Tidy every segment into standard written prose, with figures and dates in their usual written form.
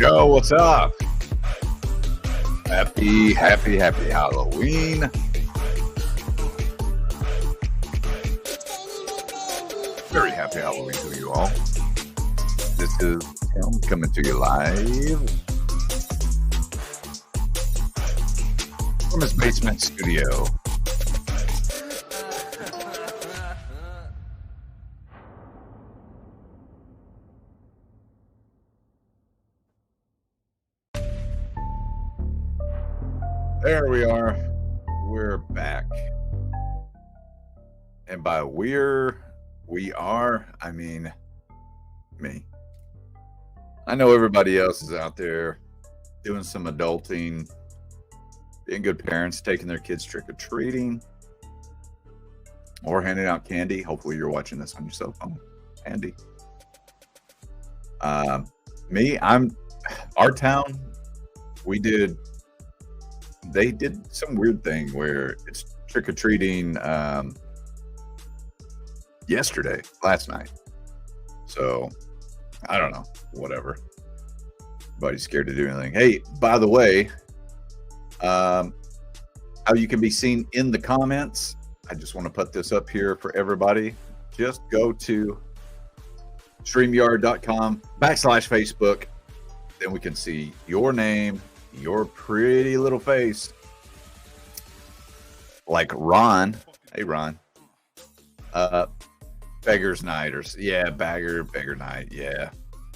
Yo, what's up? Happy Halloween. Very happy Halloween to you all. This is Tim coming to you live from his basement studio. There we are. We're back. And by we are, I mean me. I know everybody else is out there doing some adulting, being good parents, taking their kids trick-or-treating, or handing out candy. Hopefully you're watching this on your cell phone. Handy. Our town, they did some weird thing where it's trick-or-treating last night. So, I don't know, whatever. Nobody's scared to do anything. Hey, by the way, how you can be seen in the comments, I just want to put this up here for everybody. Just go to StreamYard.com/Facebook. Then we can see your name, your pretty little face, like Ron. Hey, Ron. Beggar's Night, or Beggar Night. Yeah,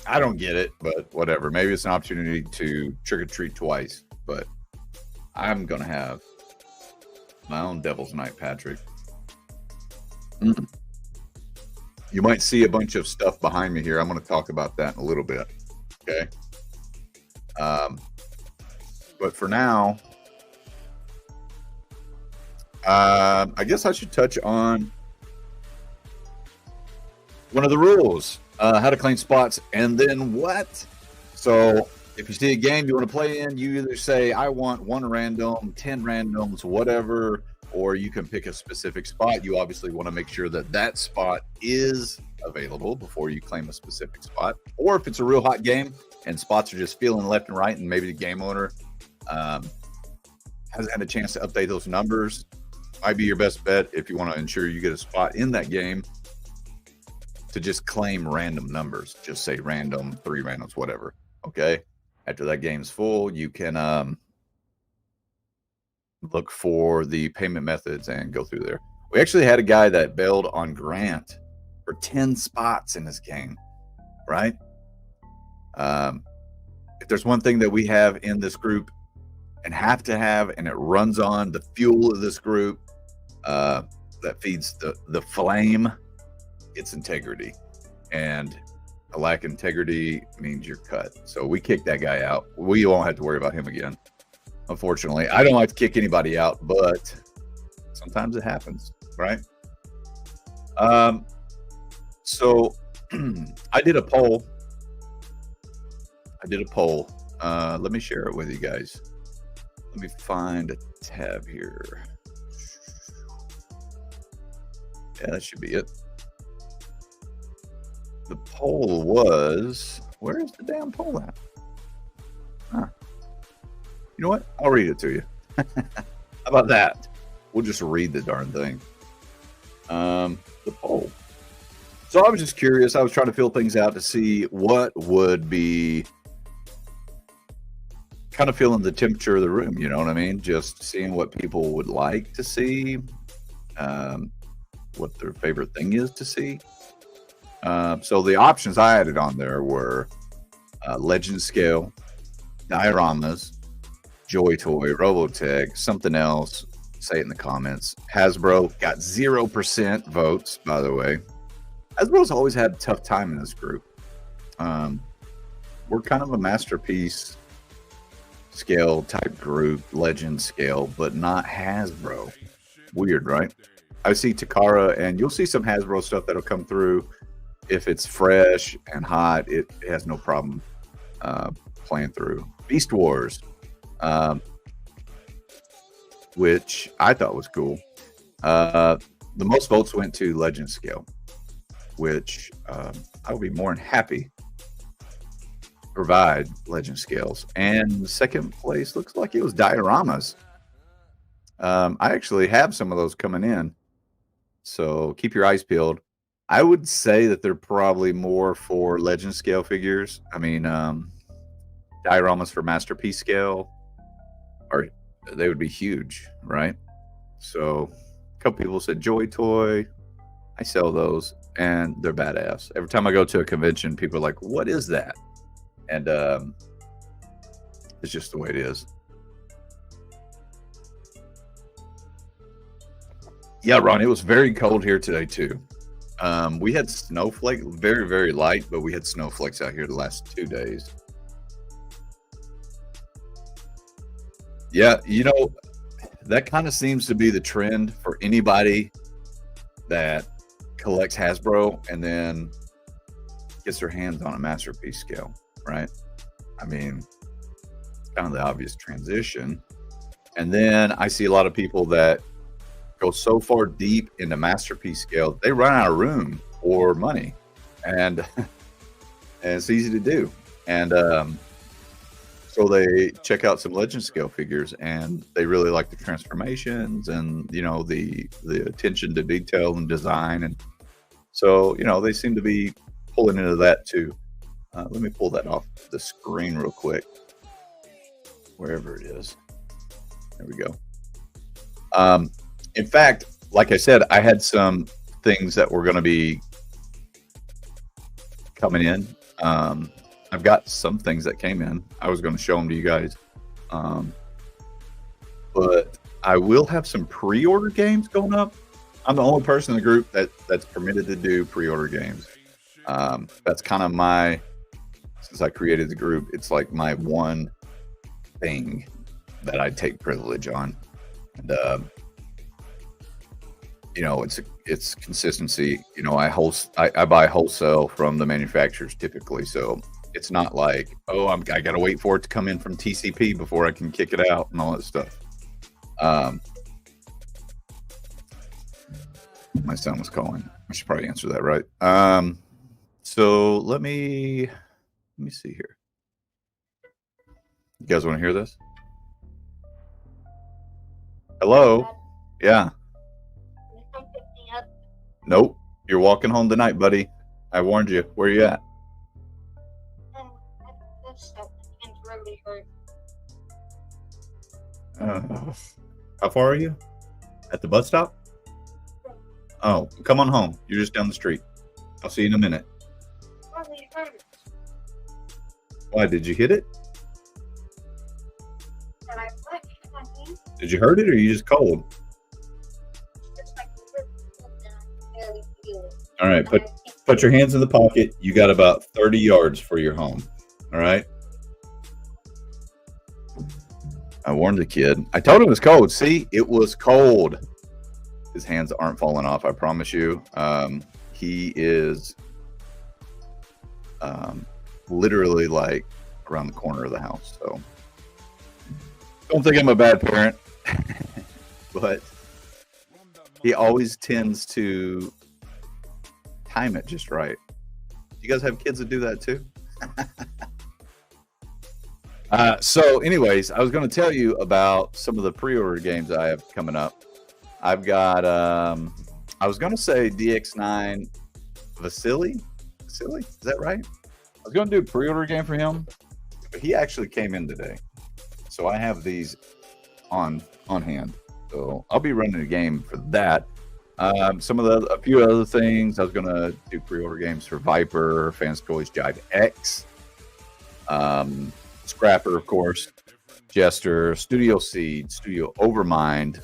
I don't get it, but whatever. Maybe it's an opportunity to trick or treat twice. But I'm gonna have my own Devil's Night, Patrick. You might see a bunch of stuff behind me here. I'm going to talk about that in a little bit. Okay. But for now, I guess I should touch on one of the rules, how to claim spots, and then what? So if you see a game you want to play in, you either say, I want 1 random, 10 randoms, whatever, or you can pick a specific spot. You obviously want to make sure that that spot is available before you claim a specific spot. Or if it's a real hot game and spots are just feeling left and right, and maybe the game owner hasn't had a chance to update those numbers, might be your best bet if you want to ensure you get a spot in that game to just claim random numbers. Just say random, 3 randoms, whatever. Okay. After that game's full, you can look for the payment methods and go through there. We actually had a guy that bailed on Grant for 10 spots in this game, right? If there's one thing that we have in this group and have to have, and it runs on the fuel of this group, that feeds the flame, it's integrity. And a lack of integrity means you're cut. So we kicked that guy out. We won't have to worry about him again. Unfortunately, I don't like to kick anybody out, but sometimes it happens, right? So I did a poll. Let me share it with you guys. Let me find a tab here. Yeah, that should be it. The poll was, where is the damn poll at? Huh. You know what? I'll read it to you. How about that? We'll just read the darn thing. The poll. So I was just curious. I was trying to fill things out to see what would be kind of feeling the temperature of the room. You know what I mean? Just seeing what people would like to see, what their favorite thing is to see. So the options I added on there were Legend Scale, Dioramas, Joy Toy, Robotech, something else. Say it in the comments. Hasbro got 0% votes, by the way. Hasbro's always had a tough time in this group. We're kind of a masterpiece scale type group, Legend Scale, but not Hasbro. Weird, right? I see Takara, and you'll see some Hasbro stuff that'll come through. If it's fresh and hot, it has no problem playing through. Beast Wars, which I thought was cool. The most votes went to Legend Scale, which I would be more than happy provide legend scales. And second place looks like it was dioramas. I actually have some of those coming in, so keep your eyes peeled. I would say that they're probably more for legend scale figures. I mean, dioramas for masterpiece scale are they would be huge, right? So a couple people said Joy Toy. I sell those, and they're badass. Every time I go to a convention, people are like, "What is that?" And it's just the way it is. Yeah, Ron, it was very cold here today too. We had snowflake, very, very light, but we had snowflakes out here the last 2 days. Yeah, that kind of seems to be the trend for anybody that collects Hasbro and then gets their hands on a masterpiece scale, right? I mean, it's kind of the obvious transition. And then I see a lot of people that go so far deep into masterpiece scale, they run out of room or money, and and it's easy to do. And so they check out some legend scale figures, and they really like the transformations and the attention to detail and design, and so they seem to be pulling into that too. Let me pull that off the screen real quick, wherever it is. There we go. In fact, like I said, I had some things that were going to be coming in. I've got some things that came in. I was going to show them to you guys. But I will have some pre-order games going up. I'm the only person in the group that's permitted to do pre-order games. That's kind of since I created the group, it's like my one thing that I take privilege on. And it's consistency. I buy wholesale from the manufacturers typically, so it's not like, oh, I gotta wait for it to come in from TCP before I can kick it out and all that stuff. My son was calling. I should probably answer that, right? So let me see here. You guys want to hear this? Hello? Yeah. Nope. You're walking home tonight, buddy. I warned you. Where you at? How far are you? At the bus stop? Oh, come on home. You're just down the street. I'll see you in a minute. Why, did you hit it? Did you hurt it, or are you just cold? All right, put your hands in the pocket. You got about 30 yards for your home. All right. I warned the kid. I told him it was cold. See, it was cold. His hands aren't falling off, I promise you. He is literally like around the corner of the house. So don't think I'm a bad parent, but he always tends to time it just right. You guys have kids that do that too? So anyways, I was going to tell you about some of the pre-order games I have coming up. I've got, I was going to say DX9 Vasily. Is that right? I was going to do a pre-order game for him, but he actually came in today. So I have these on hand. So I'll be running a game for that. A few other things. I was going to do pre-order games for Viper, Fans Toys Jive X, Scrapper, of course, Jester, Studio Seed, Studio Overmind.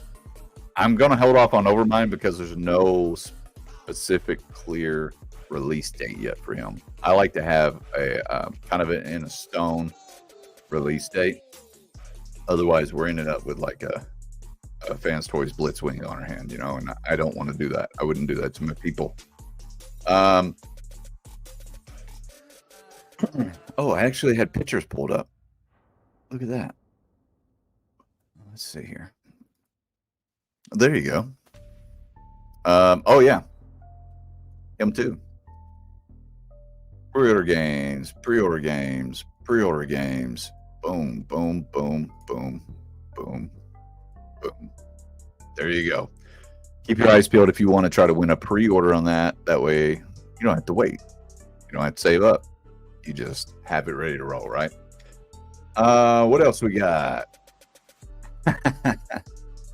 I'm going to hold off on Overmind because there's no specific clear release date yet for him. I like to have a kind of in a stone release date. Otherwise, we're ending up with like a Fans Toys Blitzwing on our hand, and I don't want to do that. I wouldn't do that to my people. Oh, I actually had pictures pulled up. Look at that. Let's see here. There you go. Oh yeah. Him too. Pre-order games. Pre-order games. Boom, boom, boom, boom, boom, boom. There you go. Keep your eyes peeled if you want to try to win a pre-order on that. That way you don't have to wait. You don't have to save up. You just have it ready to roll, right? What else we got?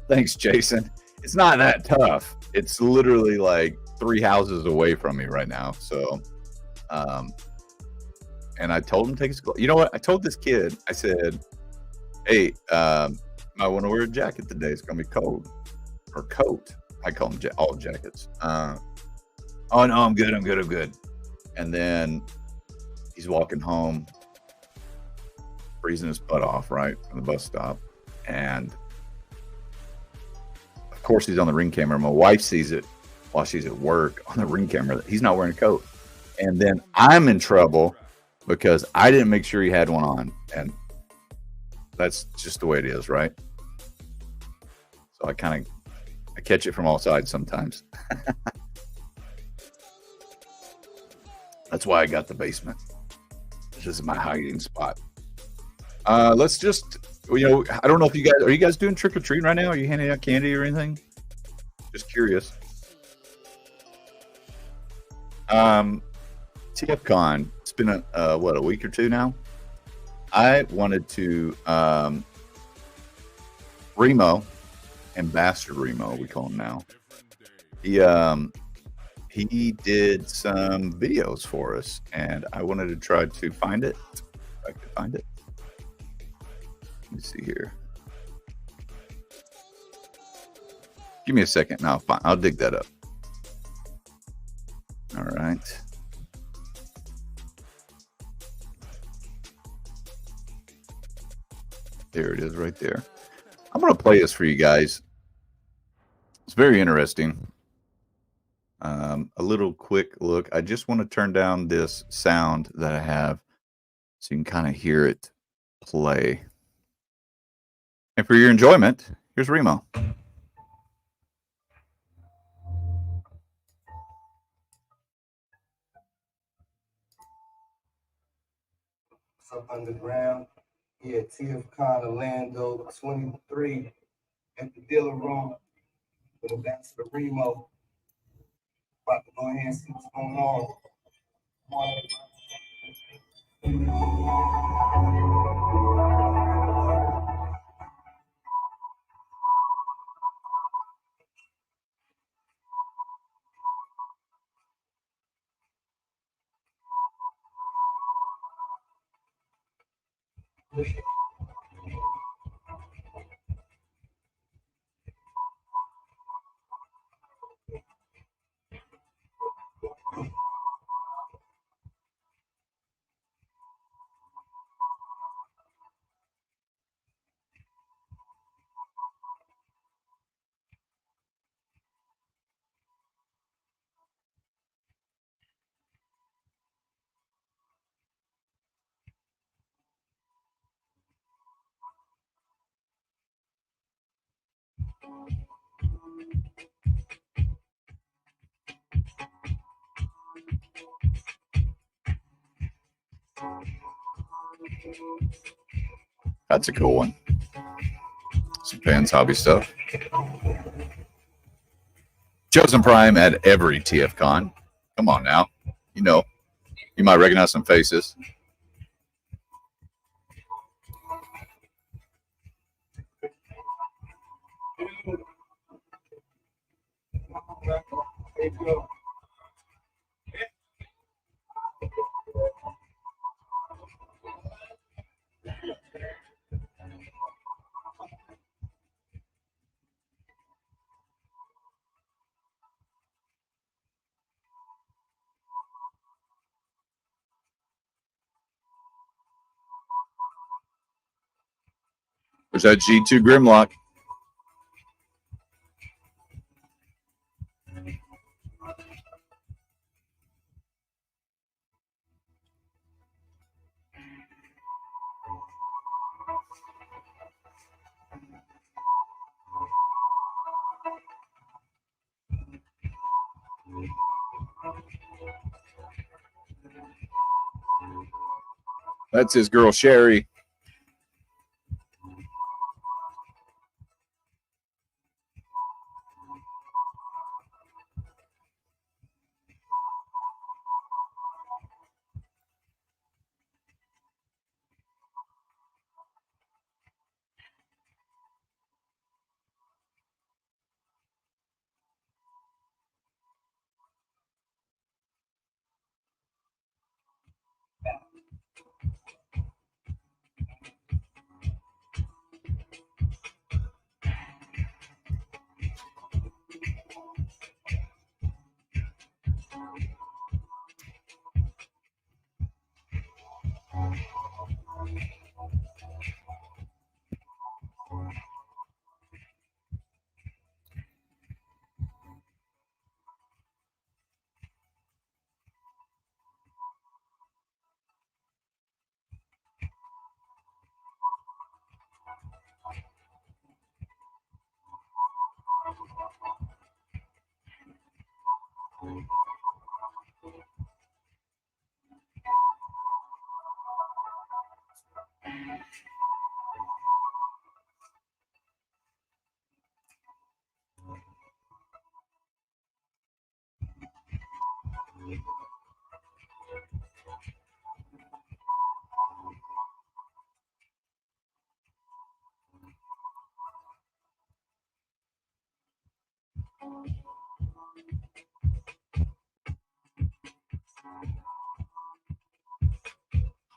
Thanks, Jason. It's not that tough. It's literally like 3 houses away from me right now. So, and I told him to take his clothes. You know what? I told this kid, I said, hey, I want to wear a jacket today. It's going to be cold. Or coat. I call them all jackets. Oh, no, I'm good. I'm good. And then he's walking home, freezing his butt off, right, from the bus stop. And of course, he's on the Ring camera. My wife sees it while she's at work on the Ring camera. He's not wearing a coat. And then I'm in trouble because I didn't make sure he had one on. And that's just the way it is, right? So I catch it from all sides sometimes. That's why I got the basement. This is my hiding spot. Let's just, I don't know if are you guys doing trick or treating right now? Are you handing out candy or anything? Just curious. TFCon, it's been a week or two now. I wanted to, Remo, Ambassador Remo, we call him now. He did some videos for us, and I wanted to try to find it. If I could find it. Let me see here. Give me a second, and I'll dig that up. All right. There it is, right there. I'm going to play this for you guys. It's very interesting. A little quick look. I just want to turn down this sound that I have so you can kind of hear it play. And for your enjoyment, here's Remo. Up underground here at TFCon Orlando 23 at the dealer room with Ambassador Remo. About to go ahead and see what's going on. That's a cool one. Some fans hobby stuff. Chosen Prime at every TFCon. Come on now. You might recognize some faces. There's that G2 Grimlock. That's his girl, Sherry.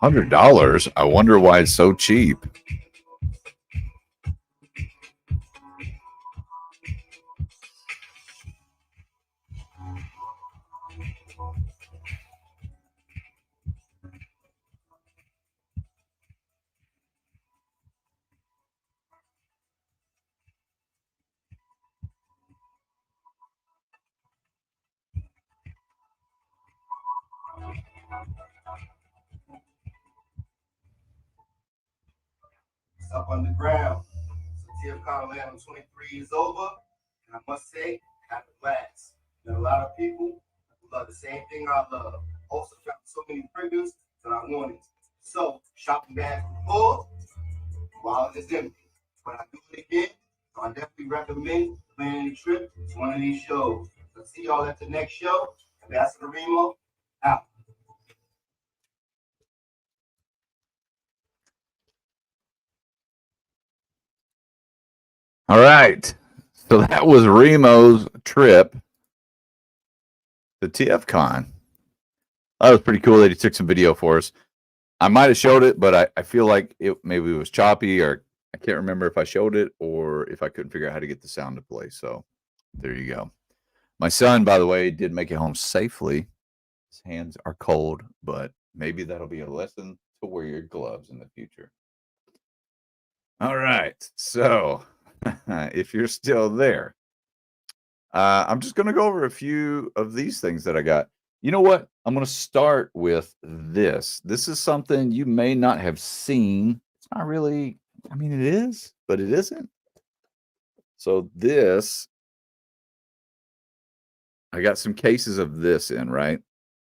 $100. I wonder why it's so cheap. It's up on the ground. So TF Conner 23 is over, and I must say, have a blast. There are a lot of people who love the same thing I love. Also found so many triggers that I wanted. So shopping bag full while it's empty. When I do it again, so I definitely recommend planning a trip to one of these shows. So see y'all at the next show. Ambassador Remo, out. All right. So that was Remo's trip to TFCon. That was pretty cool that he took some video for us. I might have showed it, but I feel like maybe it was choppy, or I can't remember if I showed it or if I couldn't figure out how to get the sound to play. So there you go. My son, by the way, did make it home safely. His hands are cold, but maybe that'll be a lesson to wear your gloves in the future. All right. So if you're still there, I'm just going to go over a few of these things that I got. You know what? I'm going to start with this. This is something you may not have seen. It's not really, I mean, it is, but it isn't. So this, I got some cases of this in, right?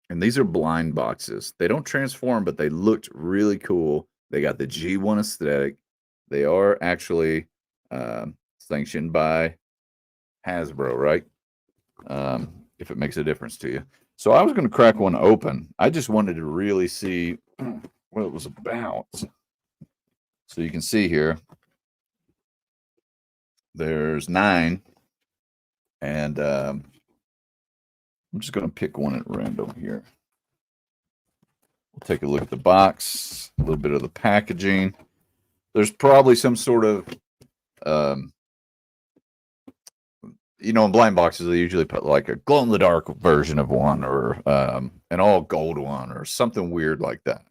And these are blind boxes. They don't transform, but they looked really cool. They got the G1 aesthetic. They are actually sanctioned by Hasbro, right? If it makes a difference to you. So I was going to crack one open. I just wanted to really see what it was about. So you can see here, there's 9. And I'm just going to pick one at random here. We'll take a look at the box, a little bit of the packaging. There's probably some sort of, you know, in blind boxes, they usually put like a glow in the dark version of one, or an all gold one, or something weird like that.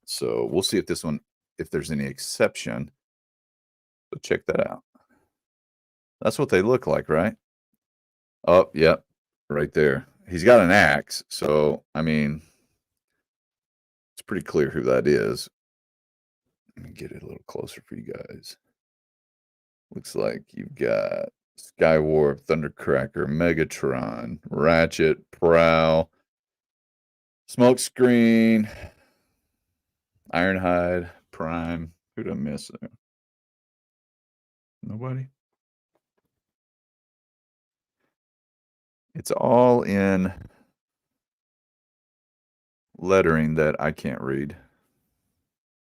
So we'll see if this one, if there's any exception. So check that out. That's what they look like, right? Oh, yep, right there. He's got an axe, so I mean, it's pretty clear who that is. Let me get it a little closer for you guys. Looks like you've got Skywarp, Thundercracker, Megatron, Ratchet, Prowl, Smokescreen, Ironhide, Prime. Who did I miss there? Nobody? It's all in lettering that I can't read.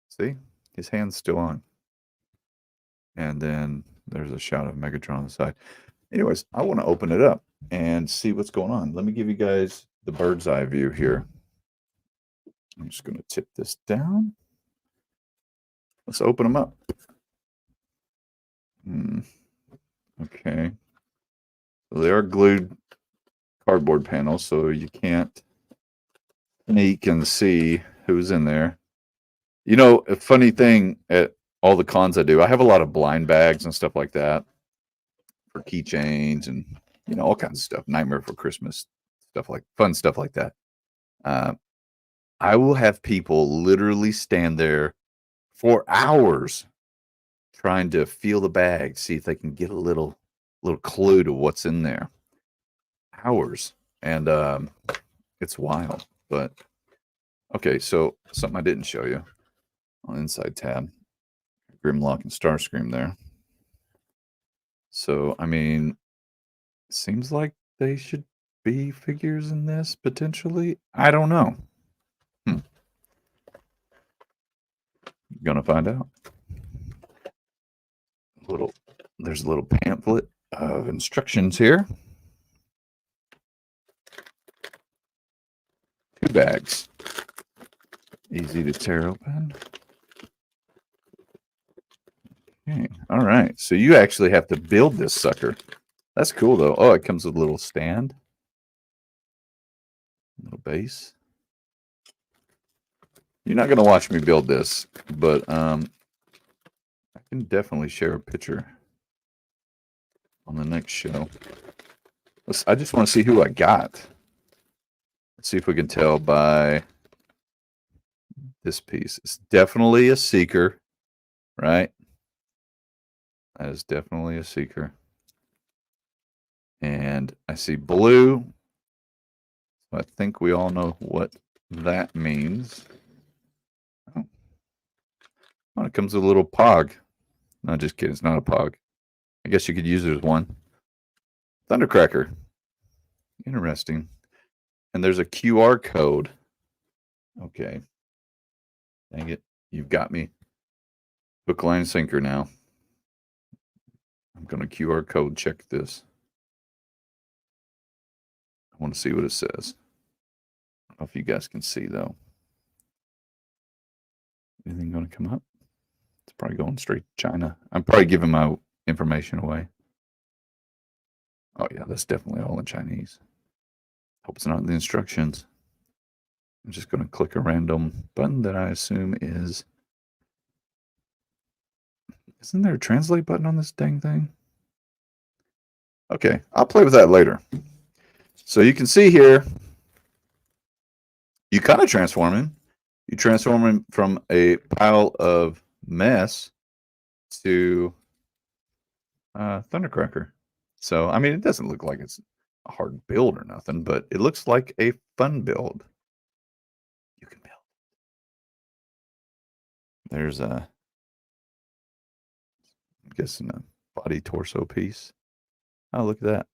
See? His hand's still on. And then there's a shot of Megatron on the side. Anyways, I want to open it up and see what's going on. Let me give you guys the bird's eye view here. I'm just going to tip this down. Let's open them up. Okay. So they are glued cardboard panels, so you can't sneak and see who's in there. You know, a funny thing at all the cons I do, I have a lot of blind bags and stuff like that for keychains and, you know, all kinds of stuff. Nightmare for Christmas, fun stuff like that. I will have people literally stand there for hours trying to feel the bag, see if they can get a little clue to what's in there. Hours. And it's wild. But okay, so something I didn't show you on the inside tab. Grimlock and Starscream there. So, I mean, seems like they should be figures in this, potentially. I don't know. Gonna find out. There's a little pamphlet of instructions here. 2 bags. Easy to tear open. Okay. All right. So you actually have to build this sucker. That's cool, though. Oh, it comes with a little stand. Little base. You're not going to watch me build this, but I can definitely share a picture on the next show. I just want to see who I got. Let's see if we can tell by this piece. It's definitely a Seeker, right? That is definitely a Seeker. And I see blue. So I think we all know what that means. Oh, it comes with a little Pog. No, just kidding. It's not a Pog. I guess you could use it as one. Thundercracker. Interesting. And there's a QR code. Okay. Dang it. You've got me. Hook, line, sinker now. I'm going to QR code check this. I want to see what it says. I don't know if you guys can see, though. Anything going to come up? It's probably going straight to China. I'm probably giving my information away. Oh, yeah, that's definitely all in Chinese. Hope it's not in the instructions. I'm just going to click a random button that I assume is... Isn't there a translate button on this dang thing? Okay, I'll play with that later. So you can see here, you kind of transform him. You transform him from a pile of mess to Thundercracker. So, I mean, it doesn't look like it's a hard build or nothing, but it looks like a fun build. You can build. There's I'm guessing a body torso piece. Oh, look at that.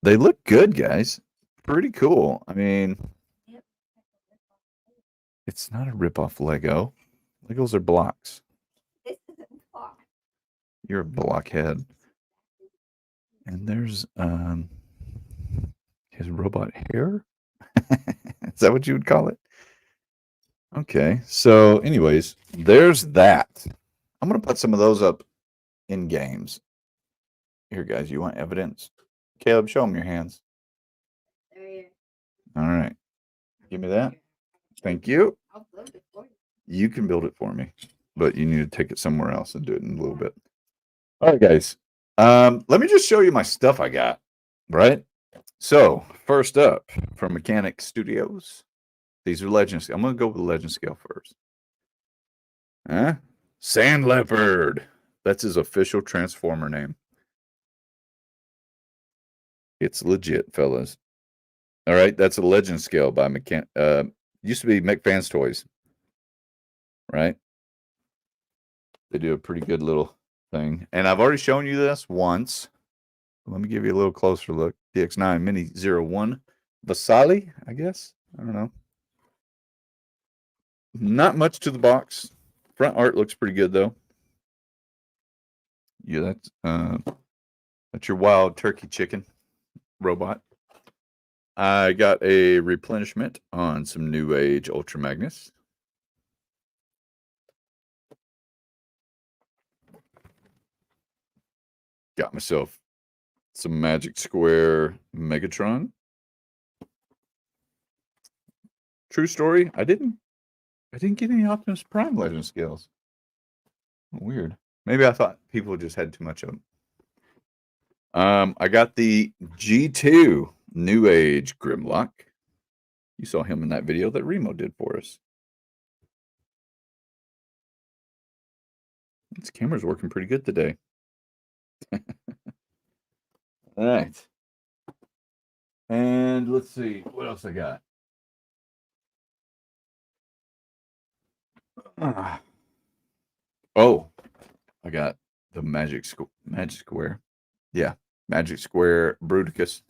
They look good, guys. Pretty cool. I mean, it's not a rip-off Lego. Legos are blocks. This isn't a block. You're a blockhead. And there's his robot hair. Is that what you would call it? Okay. So, anyways, there's that. I'm gonna put some of those up in games. Here, guys. You want evidence? Caleb, show them your hands. There you All right. Give me that. Thank you. I'll build it for you. You can build it for me, but you need to take it somewhere else and do it in a little bit. All right, guys. Let me just show you my stuff I got, right? So, first up, from Mechanic Studios, these are Legend Scale. I'm going to go with the Legend Scale first. Sand Leopard. That's his official Transformer name. It's legit, fellas. All right, that's a Legend Scale by used to be McFan's Toys, right? They do a pretty good little thing. And I've already shown you this once. Let me give you a little closer look. DX9 Mini 01 Vasali, I guess. I don't know. Not much to the box. Front art looks pretty good though. Yeah, that's your wild turkey chicken robot. I got a replenishment on some New Age Ultra Magnus. Got myself some Magic Square Megatron. True story, I didn't get any Optimus Prime Legend scales. Weird. Maybe I thought people just had too much of them. I got the G2 New Age Grimlock. You saw him in that video that Remo did for us. This camera's working pretty good today. All right. And let's see what else I got. Oh, I got the Magic Square. Yeah, Magic Square Bruticus.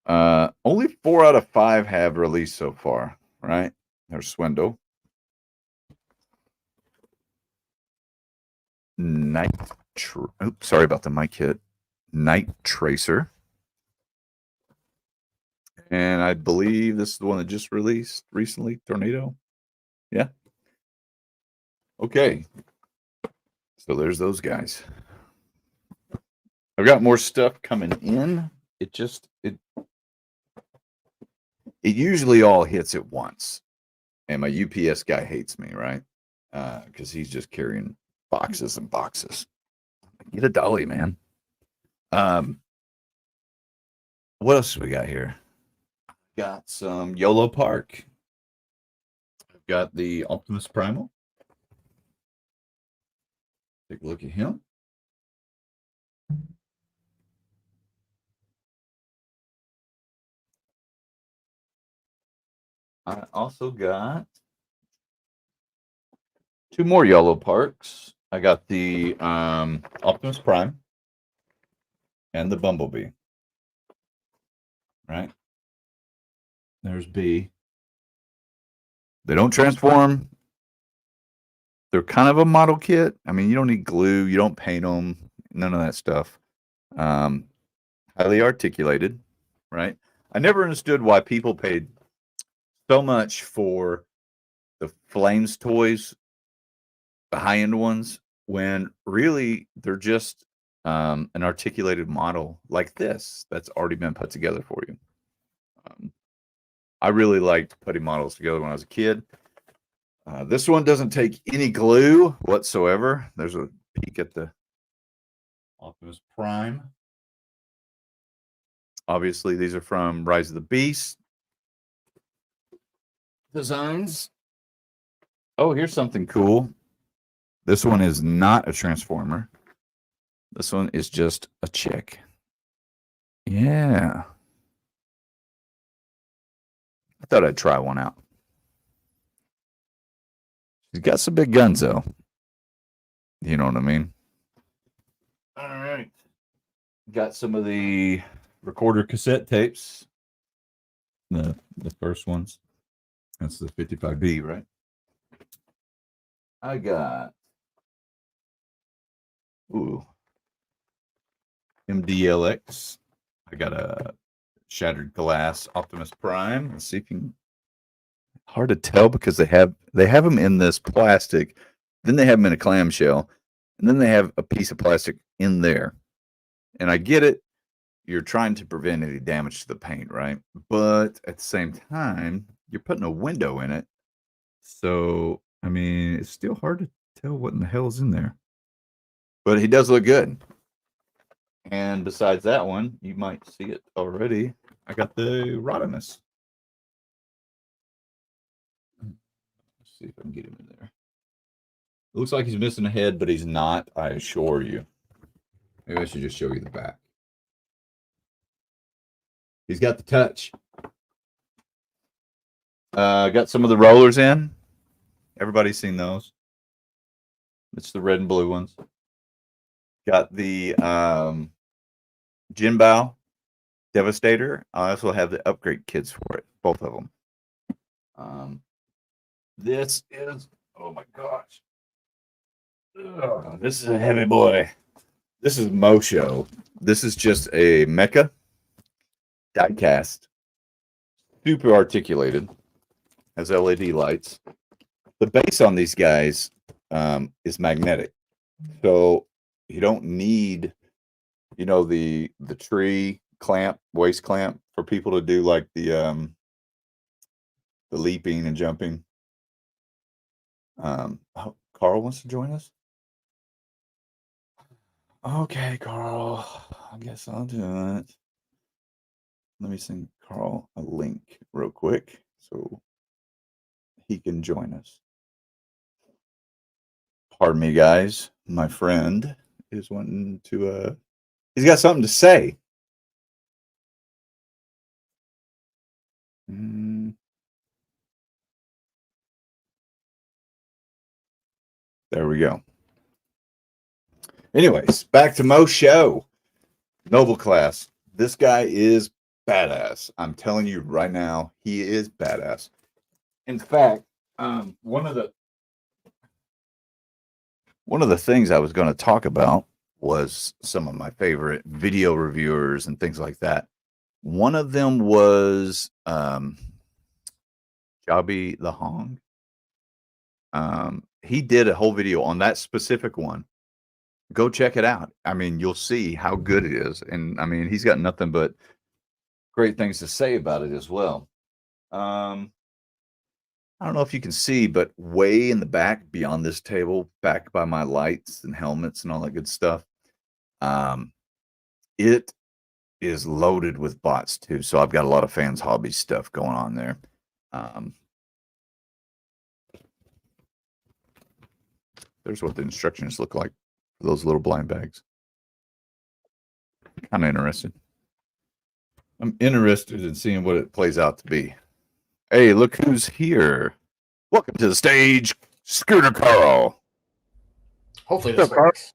Only 4 out of 5 have released so far, right? There's Swindle. Sorry about the mic hit. Night Tracer. And I believe this is the one that just released recently, Tornado. Yeah. Okay. So there's those guys. I've got more stuff coming in. It usually all hits at once. And my UPS guy hates me, right? Because he's just carrying boxes and boxes. Get a dolly, man. What else do we got here? Got some YOLO Park. I've got the Optimus Primal. Take a look at him. I also got 2 more YOLO Parks. I got the Optimus Prime and the Bumblebee. Right? There's B. They don't transform. They're kind of a model kit. I mean, you don't need glue. You don't paint them. None of that stuff. Highly articulated, right? I never understood why people paid so much for the Flames toys, the high-end ones, when really they're just an articulated model like this that's already been put together for you. I really liked putting models together when I was a kid. This one doesn't take any glue whatsoever. There's a peek at the Optimus Prime. Obviously, these are from Rise of the Beast designs. Oh, here's something cool. This one is not a Transformer. This one is just a chick. Yeah. I thought I'd try one out. She's got some big guns, though. You know what I mean? All right. Got some of the recorder cassette tapes. The first ones. That's the 55B, right? I got MDLX. I got a Shattered Glass Optimus Prime. Let's see if you can. Hard to tell because they have them in this plastic, then they have them in a clamshell, and then they have a piece of plastic in there. And I get it. You're trying to prevent any damage to the paint, right? But at the same time, you're putting a window in it. So, I mean, it's still hard to tell what in the hell is in there. But he does look good. And besides that one, you might see it already. I got the Rodimus. Let's see if I can get him in there. It looks like he's missing a head, but he's not, I assure you. Maybe I should just show you the back. He's got the touch. Got some of the rollers in. Everybody's seen those. It's the red and blue ones. Got the Jinbao Devastator. I also have the upgrade kits for it, both of them. This is, oh my gosh. Ugh, this is a heavy boy. This is Mosho. This is just a mecha diecast. Super articulated. Has LED lights. The base on these guys is magnetic. So you don't need, the tree clamp, waist clamp for people to do like the leaping and jumping. Carl wants to join us. Okay, Carl. I guess I'll do it. Let me send Carl a link real quick so he can join us. Pardon me, guys. My friend is wanting to he's got something to say. There we go. Anyways, back to Mosho. Noble class. This guy is badass. I'm telling you right now, he is badass. In fact, one of the things I was going to talk about was some of my favorite video reviewers and things like that. One of them was Jabi the Hong. He did a whole video on that specific one. Go check it out. I mean, you'll see how good it is. And I mean, he's got nothing but great things to say about it as well. I don't know if you can see, but way in the back beyond this table, back by my lights and helmets and all that good stuff, it is loaded with bots too. So I've got a lot of fans hobby stuff going on there. There's what the instructions look like for those little blind bags. Kind of interested. I'm interested in seeing what it plays out to be. Hey, look who's here. Welcome to the stage, Scooter Carl. Hopefully this works.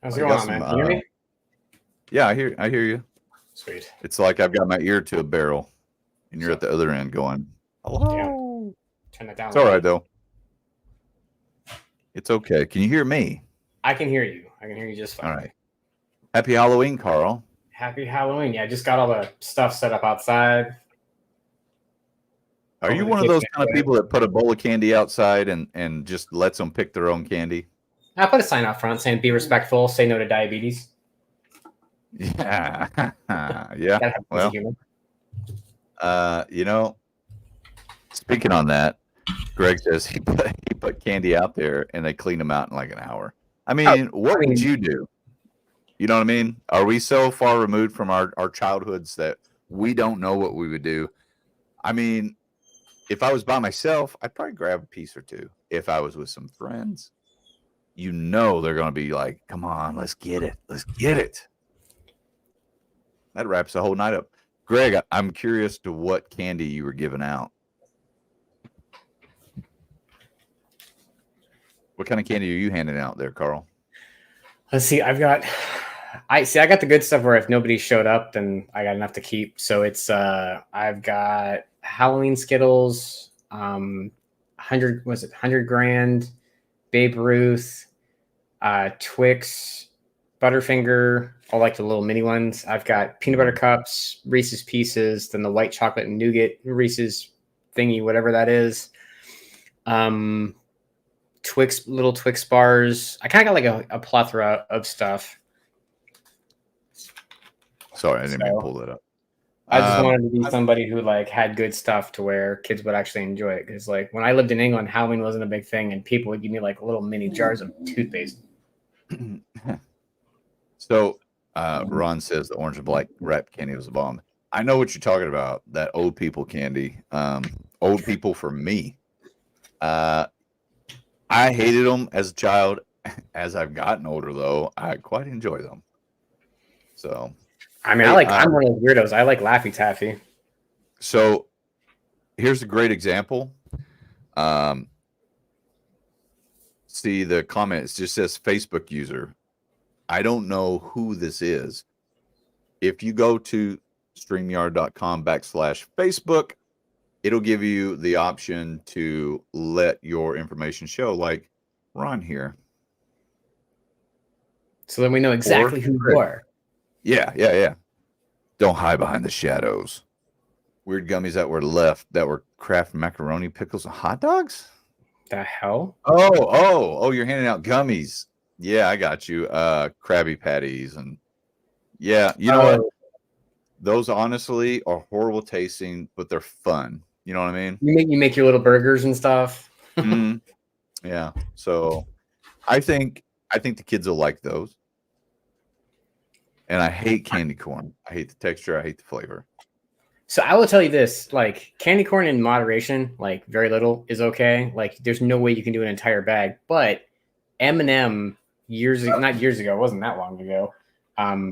How's it going on, man? Can you hear me? Yeah, I hear you. Sweet. It's like I've got my ear to a barrel, and you're at the other end going, hello. Yeah. Turn that down. It's all right, though. It's okay. Can you hear me? I can hear you. I can hear you just fine. All right. Happy Halloween, Carl. Happy Halloween. Yeah, I just got all the stuff set up outside. Are you one of those kind of people that put a bowl of candy outside and just lets them pick their own candy? I put a sign out front saying, be respectful, say no to diabetes. Yeah. Yeah. Well, speaking on that, Greg says he put candy out there and they cleaned them out in like an hour. I mean, what would you do? You know what I mean? Are we so far removed from our childhoods that we don't know what we would do? I mean, if I was by myself, I'd probably grab a piece or two. If I was with some friends, they're going to be like, come on, let's get it. Let's get it. That wraps the whole night up. Greg, I'm curious to what candy you were giving out. What kind of candy are you handing out there, Carl? Let's see. I got the good stuff where if nobody showed up, then I got enough to keep. So it's I've got Halloween Skittles, 100 grand, Babe Ruth, Twix, Butterfinger, all like the little mini ones. I've got peanut butter cups, Reese's Pieces, then the white chocolate and nougat Reese's thingy, whatever that is. Little Twix bars. I kind of got like a plethora of stuff. Sorry, I didn't mean to pull that up. I just wanted to be somebody who like had good stuff to where kids would actually enjoy it. Because like when I lived in England, Halloween wasn't a big thing, and people would give me like little mini jars of toothpaste. So Ron says the orange and black wrap candy was a bomb. I know what you're talking about. That old people candy. Old people for me. I hated them as a child. As I've gotten older, though, I quite enjoy them. So, I mean, I'm one of those weirdos. I like Laffy Taffy. So, here's a great example. See the comment. It just says Facebook user. I don't know who this is. If you go to StreamYard.com/Facebook, it'll give you the option to let your information show, like Ron here. So then we know exactly who you are. Yeah. Don't hide behind the shadows. Weird gummies that were left that were Kraft macaroni, pickles, and hot dogs. The hell? Oh, you're handing out gummies. Yeah, I got you. Krabby Patties and yeah, you know what? Those honestly are horrible tasting, but they're fun. You know what I mean? You make your little burgers and stuff. Mhm. Yeah. So I think the kids will like those. And I hate candy corn. I hate the texture. I hate the flavor. So I will tell you this, like candy corn in moderation, like very little is okay. Like there's no way you can do an entire bag, but M&M not years ago, it wasn't that long ago,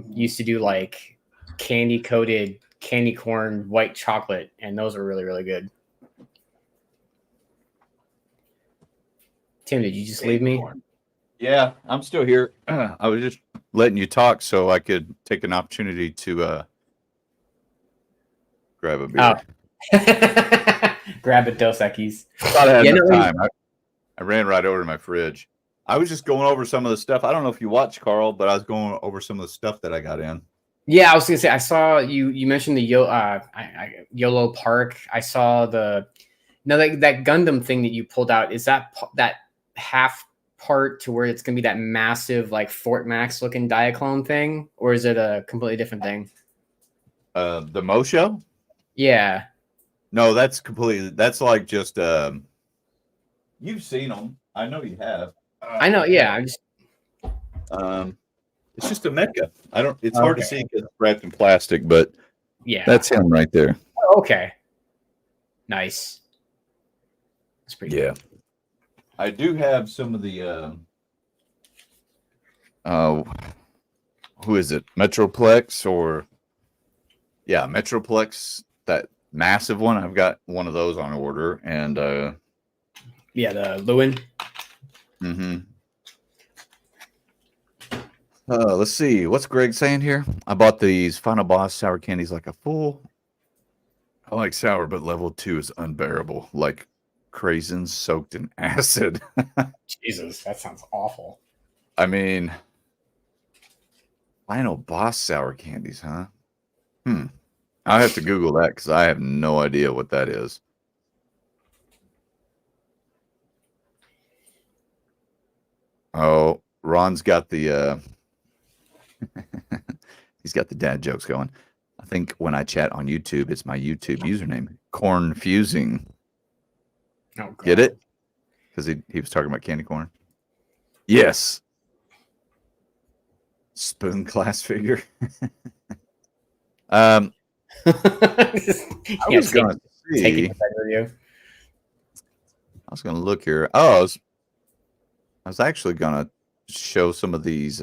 used to do like candy coated candy corn white chocolate, and those are really, really good. Tim, did you just leave me? Yeah, I'm still here. I was just letting you talk so I could take an opportunity to grab a beer. Grab a Dos Equis. Thought I had enough time. I ran right over to my fridge. I was just going over some of the stuff. I don't know if you watched, Carl, but I was going over some of the stuff that I got in. Yeah, I was gonna say I saw you mentioned the YOLO Park. I saw that Gundam thing that you pulled out. Is that half part to where it's gonna be that massive like Fort Max looking Diaclone thing, or is it a completely different thing? The Mo Show? Yeah. No, that's like just you've seen them. I know you have. I know. Yeah, it's just a mecha. It's hard to see because it's wrapped in plastic, but yeah, that's him right there. Oh, okay. Nice. That's pretty good. I do have some of the who is it? Metroplex Metroplex, that massive one. I've got one of those on order, and the Lewin. Mm-hmm. Let's see. What's Greg saying here? I bought these Final Boss sour candies like a fool. I like sour, but level 2 is unbearable. Like craisins soaked in acid. Jesus, that sounds awful. I mean, Final Boss sour candies, huh? I'll have to Google that because I have no idea what that is. Oh, Ron's got the he's got the dad jokes going. I think when I chat on YouTube, it's my YouTube username, Cornfusing. Oh, God. Get it? Because he was talking about candy corn. Yes. Spoon class figure. I was gonna see. I was gonna look here. Oh, I was actually gonna show some of these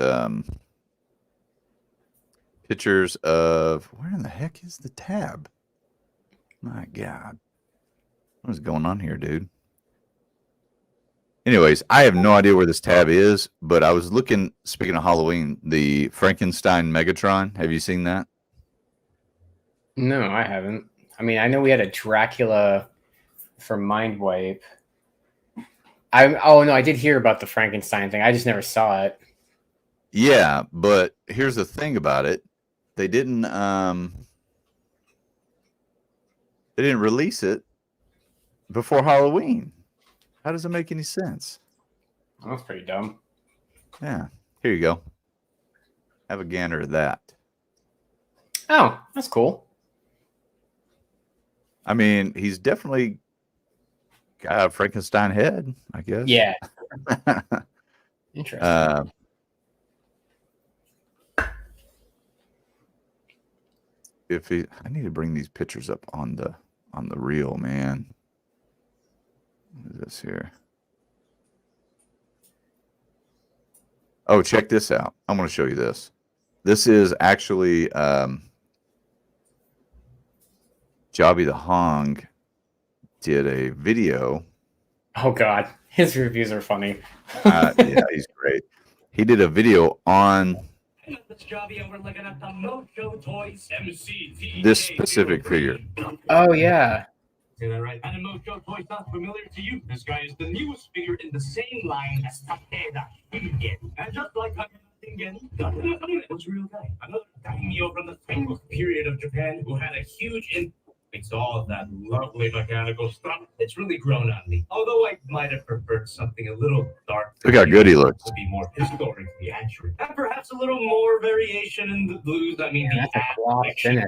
pictures of where in the heck is the tab? My God, what is going on here, dude? Anyways, I have no idea where this tab is, but I was looking. Speaking of Halloween, the Frankenstein Megatron. Have you seen that? No, I haven't. I mean, I know we had a Dracula for Mindwipe. I did hear about the Frankenstein thing. I just never saw it. Yeah, but here's the thing about it. They didn't release it before Halloween. How does it make any sense? That's pretty dumb. Yeah. Here you go. Have a gander at that. Oh, that's cool. I mean, he's definitely got a Frankenstein head, I guess. Yeah. Interesting. I need to bring these pictures up on the reel, man. What is this here? Oh, check this out. I'm going to show you this. This is actually Jobby the Hong did a video. Oh God, his reviews are funny. Yeah, he's great. He did a video on this specific figure. Oh yeah. Say that right? And Mojo Toy sounds familiar to you. This guy is the newest figure in the same line as Takeda Shingen. And just like Takeda Shingen, was a real guy. Another daimyo from the famous period of Japan who had a huge impact. It's all of that lovely mechanical stuff. It's really grown on me. Although I might have preferred something a little dark. Look how good he looks. To be more historically accurate. And perhaps a little more variation in the blues. I mean, Yeah, the that's a claw finish.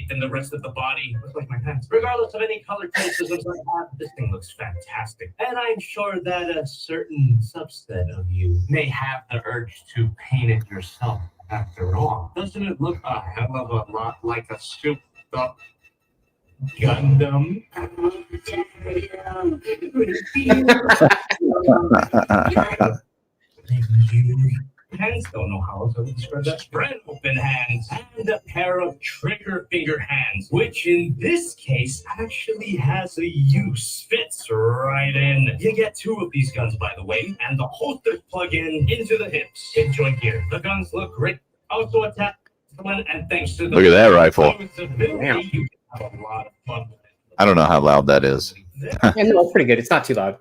than the rest of the body. Looks like my hands. Regardless of any color criticisms I have, this thing looks fantastic. And I'm sure that a certain subset of you may have the urge to paint it yourself after all. Doesn't it look a hell of a lot like a souped up Gundam? Hands don't know how to describe that. Spread open hands and a pair of trigger finger hands, which in this case actually has a use. Fits right in. You get 2 of these guns, by the way, and the holsters plug in into the hips. Enjoy gear. The guns look great. Also attached, and thanks to the Look at that rifle. Damn. you can have a lot of fun with it. I don't know how loud that is. Yeah, no, it's pretty good. It's not too loud.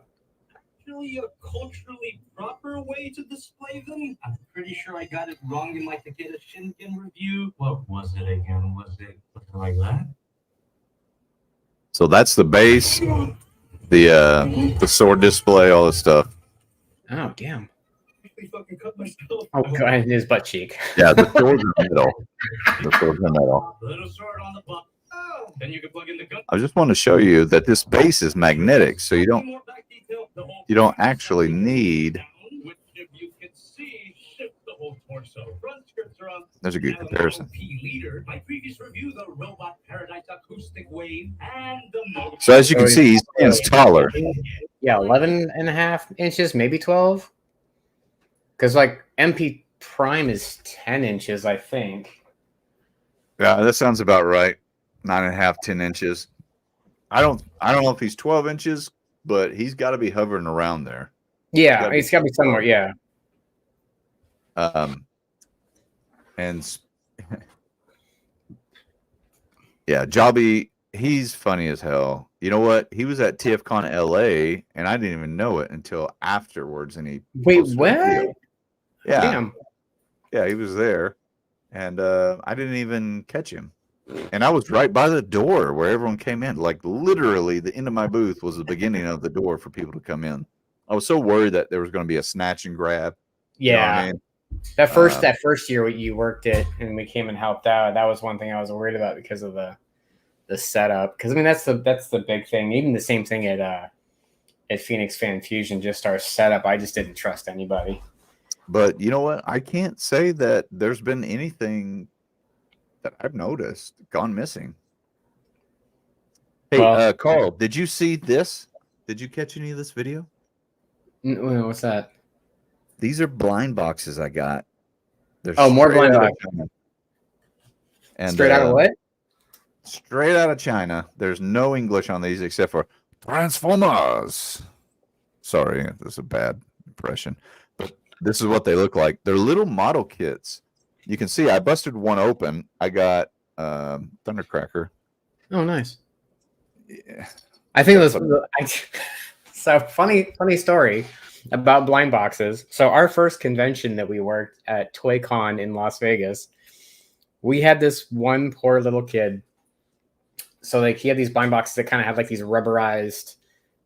Really a culturally proper way to display them? I'm pretty sure I got it wrong in my Takeda Shingen review. What was it again? Was it something like that? So that's the base, the sword display, all this stuff. Oh damn. I fucking cut myself. Oh God, and his butt cheek. Yeah, the sword's in the middle. The sword's in the middle. Little sword on the butt. Oh, then you can plug in the gun. I just want to show you that this base is magnetic, so you don't actually need. Which, if you can see, shift the whole torso. Front scripts are on. There's a good comparison. Leader. My previous review, the Robot Paradise Acoustic Wave, and the most. So as you can see, he stands taller. Yeah, 11 and a half inches, maybe 12. Because like MP Prime is 10 inches, I think. Yeah, that sounds about right. 9.5, 10 inches. I don't know if he's 12 inches, but he's got to be hovering around there. Yeah, it's got to be somewhere. Yeah. And yeah, Jobby, he's funny as hell. You know what? He was at TFCon LA, and I didn't even know it until afterwards. And he Wait, posted a what? video. Yeah, Damn. yeah, he was there, and I didn't even catch him. And I was right by the door where everyone came in. Like literally, the end of my booth was the beginning of the door for people to come in. I was so worried that there was going to be a snatch and grab. You know what Yeah. I mean? That first year you worked it and we came and helped out. That was one thing I was worried about because of the setup. Because I mean that's the big thing. Even the same thing at Phoenix Fan Fusion, just our setup. I just didn't trust anybody. But you know what? I can't say that there's been anything that I've noticed gone missing. Hey, Well- Carl, did you see this? Did you catch any of this video? What's that? These are blind boxes I got. They're Oh, more straight blind out of boxes. China. And, Straight out of what? Straight out of China. There's no English on these except for Transformers. Sorry, that's a bad impression. But this is what they look like. They're little model kits. You can see I busted one open. I got Thundercracker. Oh, nice. Yeah. I think it was so funny story about blind boxes. So our first convention that we worked at ToyCon in Las Vegas, we had this one poor little kid. So like he had these blind boxes that kind of have like these rubberized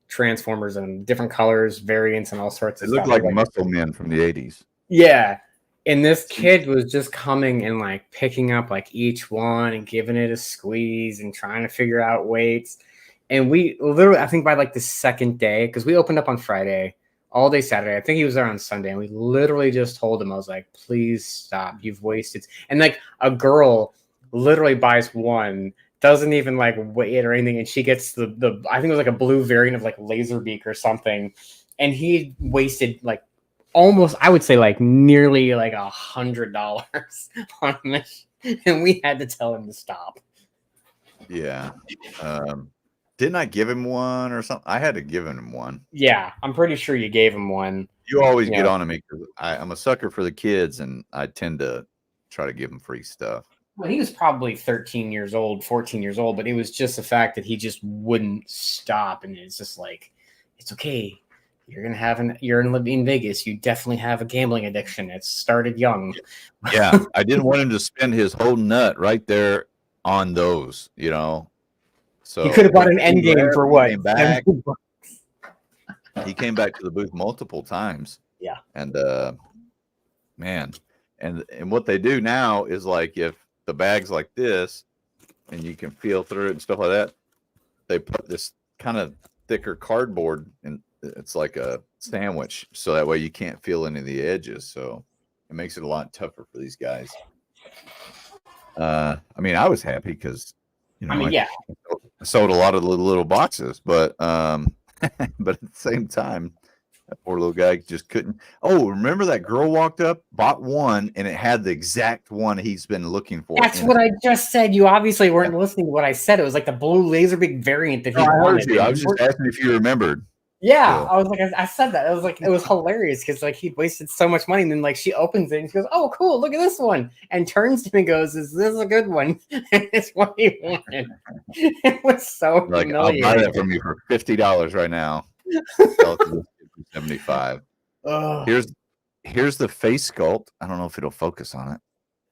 Transformers and different colors, variants, and all sorts They of look stuff. like muscle men from the 80s. Yeah. And this kid was just coming and like picking up like each one and giving it a squeeze and trying to figure out weights. And we literally, I think by like the second day, because we opened up on Friday, all day Saturday. I think he was there on Sunday. And we literally just told him, I was like, please stop. You've wasted. And like a girl literally buys one, doesn't even like weigh it or anything. And she gets the I think it was like a blue variant of like Laserbeak or something. And he wasted like almost, I would say like nearly like $100 on this. And we had to tell him to stop. Yeah. Didn't I give him one or something? I had to give him one. Yeah, I'm pretty sure you gave him one. You always get Yeah. on to me because I'm a sucker for the kids, and I tend to try to give them free stuff. Well, he was probably 13 years old, 14 years old, but it was just the fact that he just wouldn't stop. And it's just like, it's okay. You're in Vegas. You definitely have a gambling addiction. It started young. Yeah, I didn't want him to spend his whole nut right there on those, you know. So You could have bought an he end game left, for he what? came back. He came back to the booth multiple times. Yeah. And man, and what they do now is like if the bag's like this and you can feel through it and stuff like that, they put this kind of thicker cardboard and it's like a sandwich, so that way you can't feel any of the edges. So it makes it a lot tougher for these guys. I mean, I was happy because I mean, yeah. I sold a lot of little boxes, but but at the same time, that poor little guy just couldn't. Oh, remember that girl walked up, bought one, and it had the exact one he's been looking for. That's what I just said. You obviously weren't listening to what I said. It was like the blue laser big variant that he I heard wanted. you. I was just asking if you remembered. Yeah, So- I was like, I said that. It was like, it was hilarious because like he wasted so much money, and then like she opens it and she goes, "Oh, cool! Look at this one," and turns to me and goes, "Is this a good one?" And it's what he wanted. It was so Like, I'll buy humiliating. that from you for $50 right now. Sell it to this kid for 75. Ugh. Here's the face sculpt. I don't know if it'll focus on it.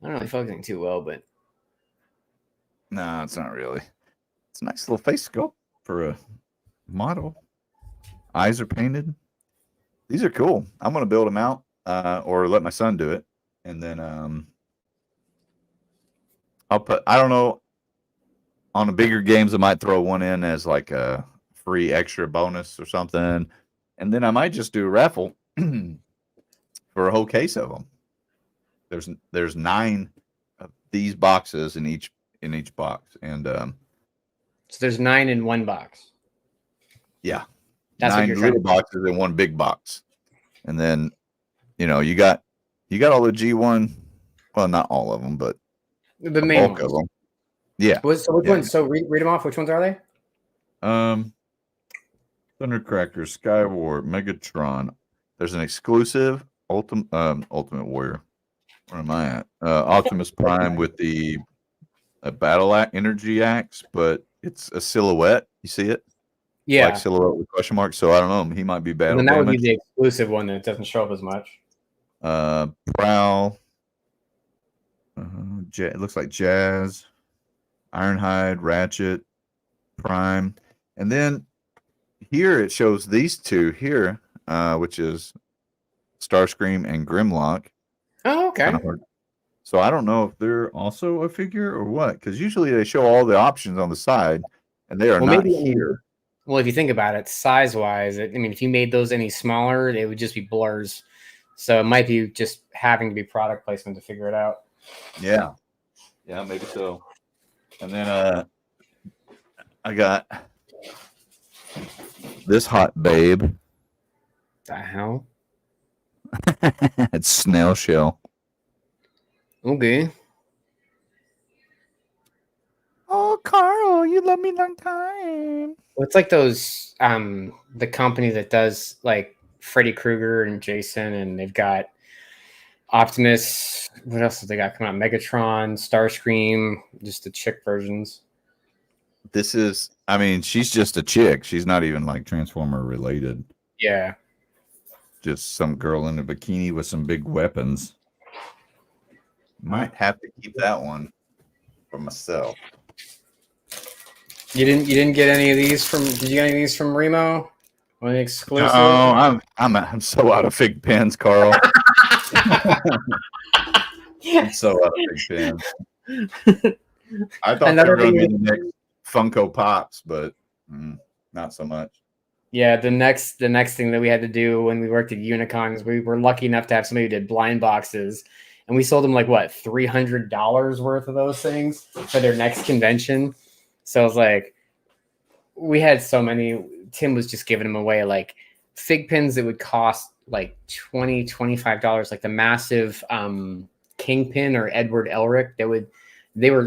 I don't really focusing too well, but No, it's not really. It's a nice little face sculpt for a model. Eyes are painted. These are cool. I'm gonna build them out, or let my son do it, and then I'll put. I don't know. On the bigger games, I might throw one in as like a free extra bonus or something, and then I might just do a raffle for a whole case of them. There's 9 of these boxes in each box, and so there's 9 in one box. yeah. That's what 9 you're trying little boxes in one big box, and then you got all the G1. Well, not all of them, but The the main bulk of ones. them. Yeah. So which Yeah. ones? So read them off. Which ones are they? Thundercracker, Skywar, Megatron. There's an exclusive Ultimate Warrior. Where am I at? Optimus Prime with the battle energy axe, but it's a silhouette. You see it? Yeah, Like silhouette with question marks. So I don't know. He might be and battle then that would be damage. the exclusive one that doesn't show up as much. Prowl. It looks like Jazz, Ironhide, Ratchet, Prime, and then here it shows these 2 here, which is Starscream and Grimlock. Oh, okay. Kinda hard. So I don't know if they're also a figure or what, because usually they show all the options on the side, and they are Well, not maybe- here. Well, if you think about it, size-wise, I mean, if you made those any smaller, it would just be blurs. So it might be just having to be product placement to figure it out. Yeah, maybe so. And then I got this hot babe. The hell? It's Snail Shell. Okay. Oh, Carl, you love me long time. Well, it's like those the company that does like Freddy Krueger and Jason, and they've got Optimus. What else have they got coming out? Megatron, Starscream, just the chick versions. This is, I mean, she's just a chick. She's not even like Transformer related. Yeah. Just some girl in a bikini with some big weapons. Might have to keep that one for myself. You didn't get any of these from? Did you get any of these from Remo? One exclusive? Oh, I'm so out of fig pens, Carl. I'm so out of fig pens. I thought they were going to be the next Funko Pops, but not so much. Yeah, the next thing that we had to do when we worked at Unicon is we were lucky enough to have somebody who did blind boxes, and we sold them like what $300 worth of those things for their next convention. So I was like, we had so many. Tim was just giving them away, like fig pins that would cost like $25, like the massive Kingpin or Edward Elric. They were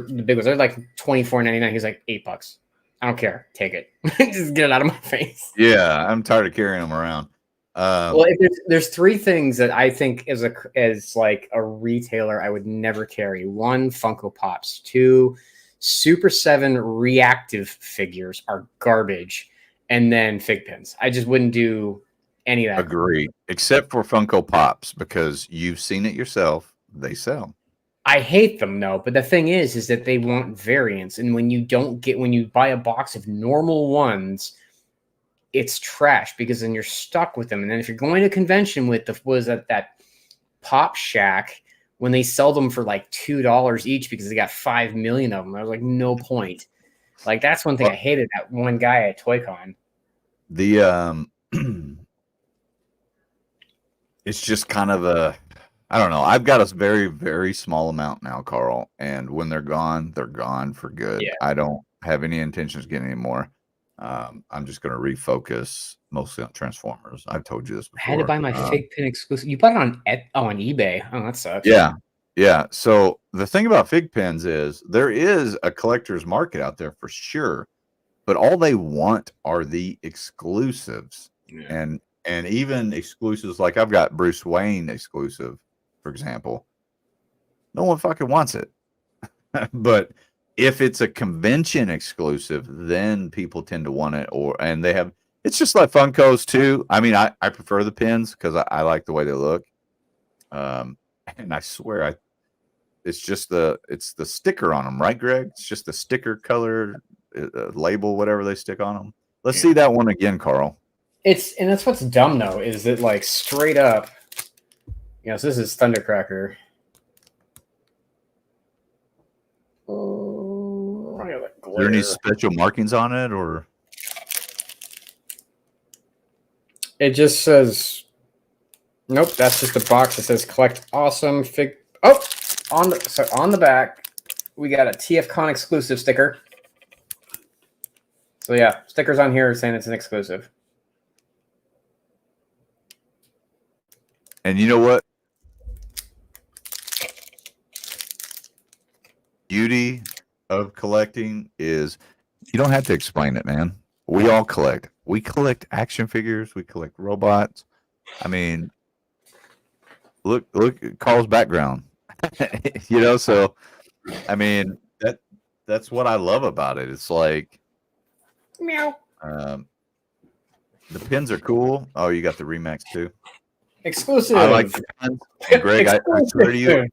the big ones. They're like $24.99. He's like $8. I don't care. Take it. Just get it out of my face. Yeah, I'm tired of carrying them around. Well, if there's three things that I think as like a retailer I would never carry. One, Funko Pops. Two, Super 7 reactive figures are garbage. And then fig pins. I just wouldn't do any of that. Agree, except for Funko Pops, because you've seen it yourself. They sell. I hate them though, but the thing is that they want variants, and when you buy a box of normal ones, it's trash because then you're stuck with them. And then if you're going to a convention with that Pop Shack, when they sell them for like $2 each because they got 5 million of them, I was like, no point. Like that's one thing I hated. That one guy at ToyCon. The it's just kind of I don't know. I've got a very, very small amount now, Carl. And when they're gone for good. Yeah. I don't have any intentions of getting any more. I'm just going to refocus mostly on Transformers. I've told you this before. I had to buy my fig pin exclusive. You bought it on eBay. Oh, that sucks. Yeah. Yeah. So the thing about fig pins is there is a collector's market out there for sure, but all they want are the exclusives. Yeah. And even exclusives, like I've got Bruce Wayne exclusive, for example. No one fucking wants it. But if it's a convention exclusive, then people tend to want it. And they have, it's just like Funkos too. I mean, I prefer the pins because I like the way they look. And I swear it's the sticker on them, right, Greg? It's just the sticker color label, whatever they stick on them. Let's see that one again, Carl. And that's what's dumb though, is that like straight up, so this is Thundercracker. Oh, Is there any special markings on it, or it just says nope, that's just a box that says collect awesome fig. Oh, on the back, we got a TFCon exclusive sticker. So yeah, stickers on here saying it's an exclusive. And you know what? Beauty of collecting is you don't have to explain it, man. We all collect. We collect action figures. We collect robots. I mean, look at Carl's background. So I mean that's what I love about it. It's like Meow. the pins are cool. Oh, you got the Remax too. Exclusive. I like the pins. And Greg, I swear to you,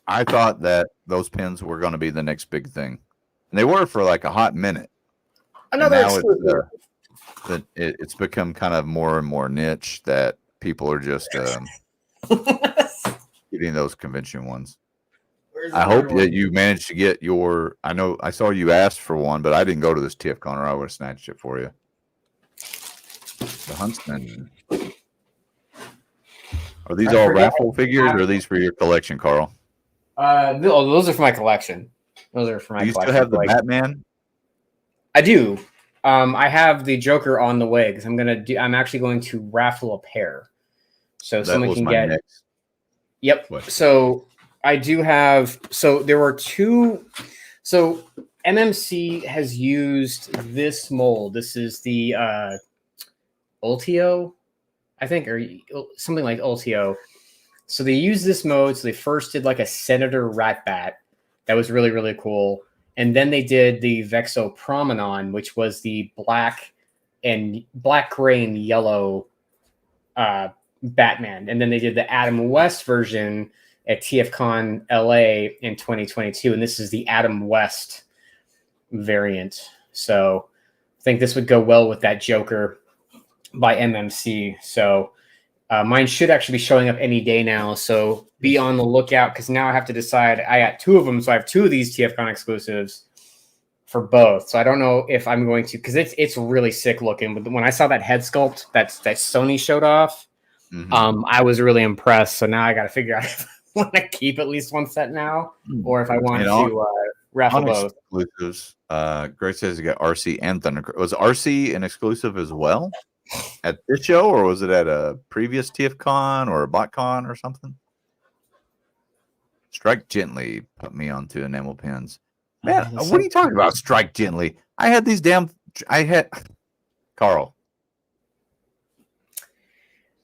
I thought that those pins were going to be the next big thing, and they were for like a hot minute. Another now exclusive. it's become kind of more and more niche that people are just getting those convention ones. I hope that you managed to get your. I know I saw you asked for one, but I didn't go to this TFCon, or I would have snatched it for you. The Huntsman. Are these all raffle figures, or are these for your collection, Carl? Those are for my collection. Those are for my Do you collection. still have the Batman? I do. I have the Joker on the way because I'm actually going to raffle a pair, so someone can get. Next. Yep. What? So I do have. So there were two. So MMC has used this mold. This is the Ultio, I think, or something like Ultio. So they used this mode. So they first did like a Senator Ratbat. That was really, really cool. And then they did the Vexo Promenon, which was the black, gray, and yellow Batman. And then they did the Adam West version at TFCon LA in 2022. And this is the Adam West variant. So I think this would go well with that Joker by MMC. So mine should actually be showing up any day now. So be on the lookout, because now I have to decide. I got two of them. So I have two of these TFCon exclusives for both. So I don't know if I'm going to, because it's really sick looking. But when I saw that head sculpt that Sony showed off, I was really impressed. So now I got to figure out if I want to keep at least one set now, or if I want to raffle both. Exclusives. Greg says you got RC and Thunder. Was RC an exclusive as well at this show, or was it at a previous TFCon or a BotCon or something? Strike Gently put me onto enamel pins. Man, what are you talking about? Strike gently. I had these damn. I had Carl.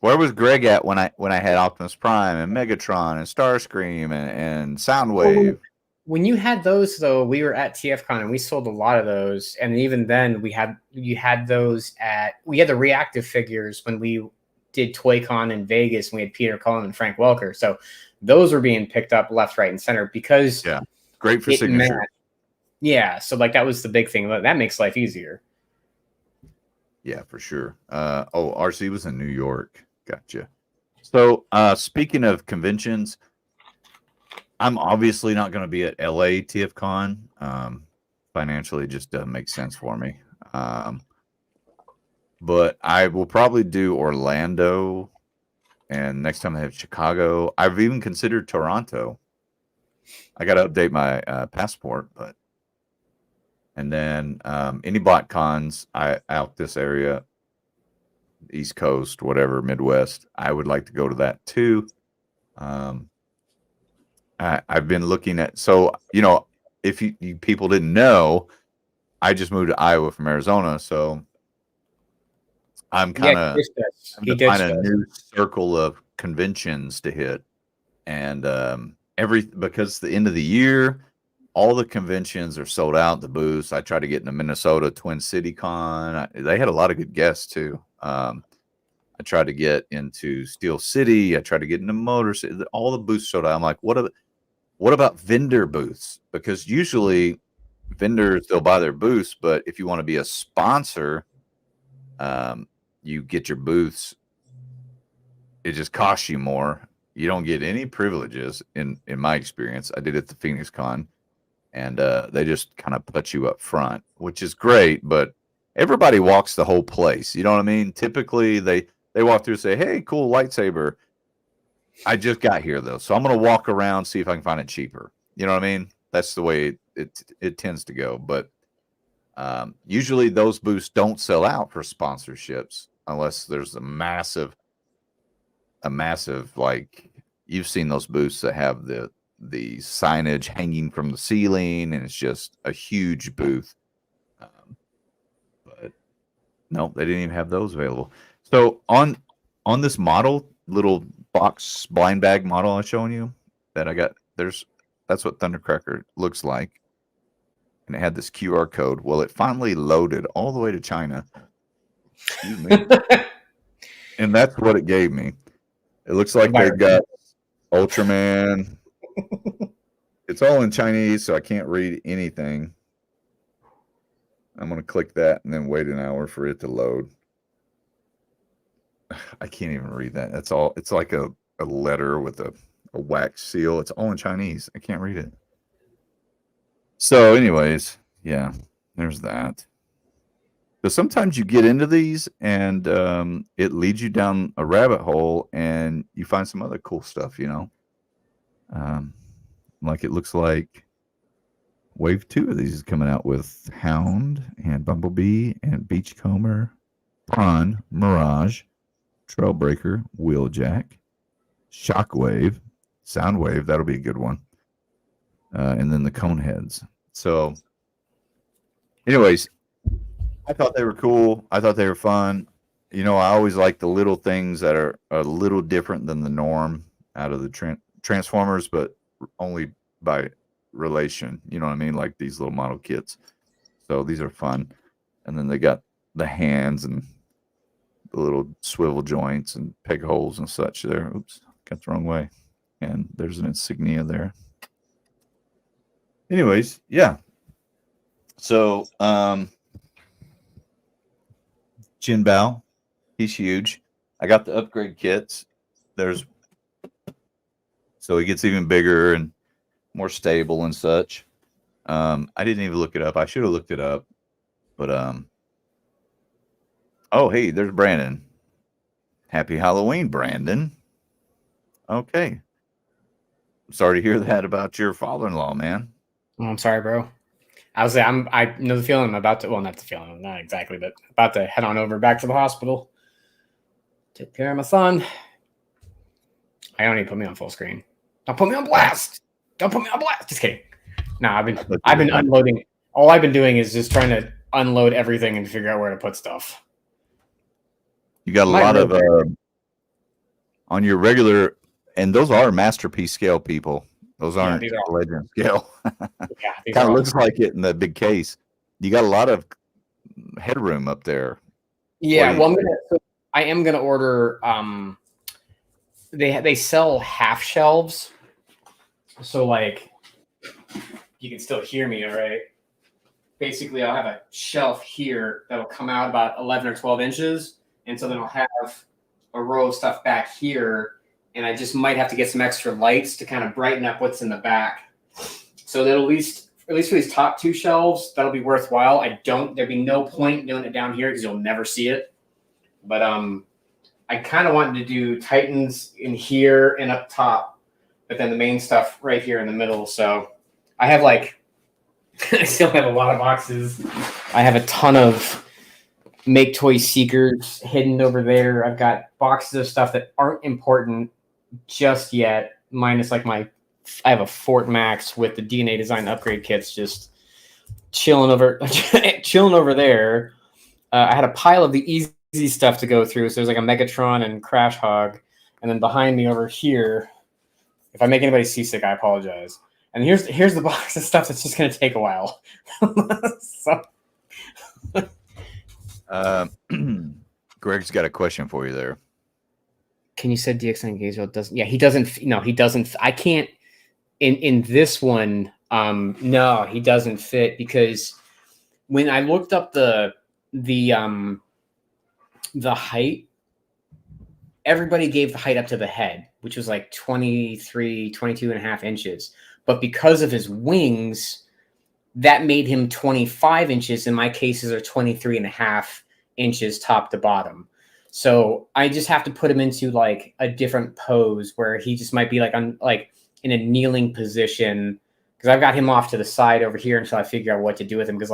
Where was Greg at when I had Optimus Prime and Megatron and Starscream and Soundwave? When you had those, though, we were at TFCon and we sold a lot of those. And even then, we had those we had the reactive figures when we did ToyCon in Vegas, and we had Peter Cullen and Frank Welker. So those were being picked up left, right, and center because great for signature. Yeah, so like that was the big thing. That makes life easier. Yeah, for sure. RC was in New York. Gotcha. So speaking of conventions, I'm obviously not going to be at LA TFCon. Financially, it just doesn't make sense for me. But I will probably do Orlando, and next time I have Chicago. I've even considered Toronto. I got to update my passport, and then any black cons out this area, East Coast, whatever, Midwest, I would like to go to that too. I've been looking at, so, if you people didn't know, I just moved to Iowa from Arizona, so I'm kind of find a new circle of conventions to hit, and because the end of the year, all the conventions are sold out. The booths. I tried to get into Minnesota Twin City Con. They had a lot of good guests too. I tried to get into Steel City. I tried to get into Motor City. All the booths sold out. I'm like, what about vendor booths? Because usually vendors, they'll buy their booths, but if you want to be a sponsor, you get your booths. It just costs you more. You don't get any privileges in my experience. I did it at the Phoenix Con, and they just kind of put you up front, which is great, but everybody walks the whole place. You know what I mean? Typically, they walk through and say, hey, cool lightsaber. I just got here, though, so I'm going to walk around, see if I can find it cheaper. You know what I mean? That's the way it tends to go. But usually those booths don't sell out for sponsorships unless there's a massive, like, you've seen those booths that have the signage hanging from the ceiling, and it's just a huge booth. But no, they didn't even have those available. So on this model, little box blind bag model I'm showing you that I got, that's what Thundercracker looks like, and it had this QR code. Well, it finally loaded all the way to China. Excuse me. And that's what it gave me. It looks like they've got Ultraman. It's all in Chinese, so I can't read anything. I'm going to click that and then wait an hour for it to load. I can't even read that. That's all. It's like a letter with a wax seal. It's all in Chinese. I can't read it. So anyways, yeah, there's that. But sometimes you get into these and it leads you down a rabbit hole and you find some other cool stuff, like it looks like Wave 2 of these is coming out with Hound and Bumblebee and Beachcomber, Prawn, Mirage, Trailbreaker, Wheeljack, Shockwave, Soundwave, that'll be a good one. And then the Coneheads. So anyways, I thought they were cool. I thought they were fun. I always like the little things that are a little different than the norm out of the Transformers, but only by relation. You know what I mean? Like these little model kits. So these are fun. And then they got the hands and the little swivel joints and peg holes and such there. Oops, got the wrong way. And there's an insignia there. Anyways, yeah. So, Jin Bao, he's huge. I got the upgrade kits. So he gets even bigger and more stable and such. I didn't even look it up. I should have looked it up, but oh, hey, there's Brandon. Happy Halloween, Brandon. Okay. I'm sorry to hear that about your father-in-law, man. Oh, I'm sorry, bro. I know the feeling. I'm about to, well, not the feeling, not exactly, but about to head on over back to the hospital. Take care of my son. I don't need to put me on full screen. Don't put me on blast. Don't put me on blast. Just kidding. No, I thought you I've been were not. unloading. All I've been doing is just trying to unload everything and figure out where to put stuff. You got a Might lot of really- on your regular, and those are masterpiece scale people. Those Yeah, aren't these are all. legend scale. Yeah, these Kind are of all. looks like it in the big case. You got a lot of headroom up there. Yeah, What well, do you think? I am gonna order. They sell half shelves, so like you can still hear me, all right? Basically, I'll have a shelf here that'll come out about 11 or 12 inches, and so then I'll have a row of stuff back here, and I just might have to get some extra lights to kind of brighten up what's in the back. So that at least for these top two shelves, that'll be worthwhile. There'd be no point doing it down here because you'll never see it. But I kind of wanted to do Titans in here and up top, but then the main stuff right here in the middle. So I have like, I still have a lot of boxes. I have a ton of Make Toy Seekers hidden over there. I've got boxes of stuff that aren't important just yet, minus like I have a Fort Max with the DNA design upgrade kits just chilling over there. I had a pile of the easy stuff to go through. So there's like a Megatron and Crash Hog, and then behind me over here, if I make anybody seasick, I apologize. And here's the box of stuff that's just going to take a while. So. Greg's got a question for you there. Can you say DX9 Gazel doesn't? Yeah, he doesn't. No, he doesn't. I can't. In this one, no, he doesn't fit because when I looked up the height, everybody gave the height up to the head, which was like 22 and a half inches. But because of his wings, that made him 25 inches. And my cases are 23 and a half inches top to bottom. So I just have to put him into like a different pose where he just might be like in a kneeling position, because I've got him off to the side over here until I figure out what to do with him. Because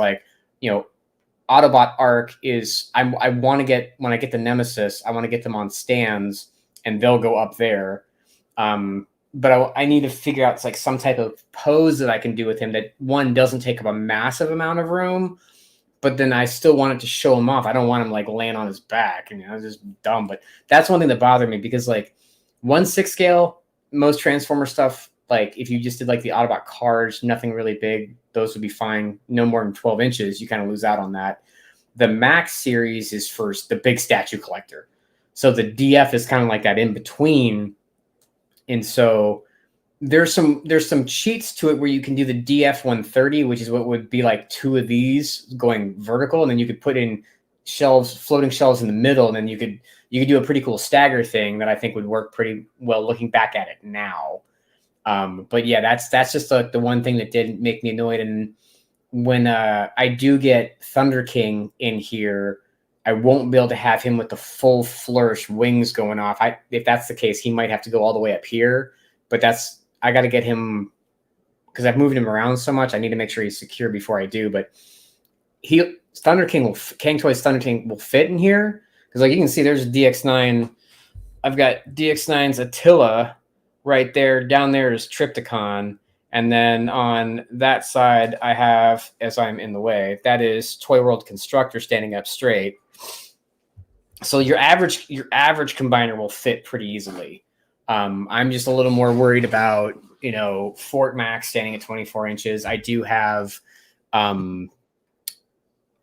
Autobot Arc is I want to get, when I get the Nemesis, I want to get them on stands and they'll go up there. But I need to figure out like some type of pose that I can do with him that one doesn't take up a massive amount of room, but then I still want it to show him off. I don't want him like laying on his back, and it's just dumb. But that's one thing that bothered me because like 1/6 scale, most Transformer stuff, like if you just did like the Autobot cars, nothing really big, those would be fine. No more than 12 inches, you kind of lose out on that. The Max series is for the big statue collector. So the DF is kind of like that in between. And so there's some cheats to it where you can do the DF 130, which is what would be like two of these going vertical, and then you could put in floating shelves in the middle, and then you could do a pretty cool stagger thing that I think would work pretty well looking back at it now. But yeah, that's just the one thing that did make me annoyed. And when I do get Thunder King in here, I won't be able to have him with the full flourish wings going off. If that's the case, he might have to go all the way up here. But I got to get him, because I've moved him around so much. I need to make sure he's secure before I do. But Kang Toy's Thunder King will fit in here, because like you can see, there's DX9. I've got DX9's Attila right there. Down there is Trypticon. And then on that side, I have, as I'm in the way, that is Toy World Constructor standing up straight. So your average combiner will fit pretty easily. I'm just a little more worried about, Fort Max standing at 24 inches. I do have Black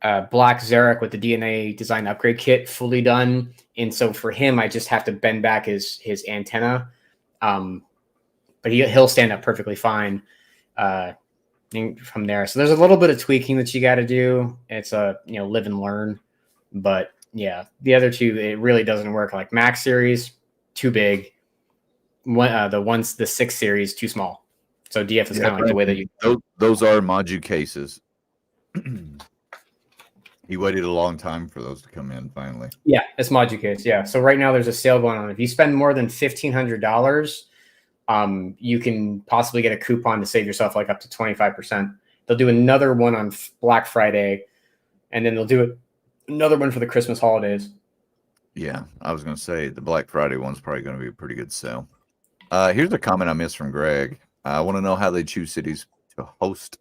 Zarek with the DNA design upgrade kit fully done. And so for him, I just have to bend back his antenna. But he'll stand up perfectly fine from there. So there's a little bit of tweaking that you got to do. It's live and learn. But yeah, the other two, it really doesn't work. Like Max series, too big. The 6 series, too small. So DF is kind of like the way that you. Those are Maju cases. He waited a long time for those to come in finally. Yeah, it's Maju case. Yeah. So right now there's a sale going on. If you spend more than $1,500, you can possibly get a coupon to save yourself like up to 25%. They'll do another one on Black Friday, and then they'll do another one for the Christmas holidays. Yeah, I was going to say the Black Friday one's probably going to be a pretty good sale. Here's a comment I missed from Greg. I want to know how they choose cities to host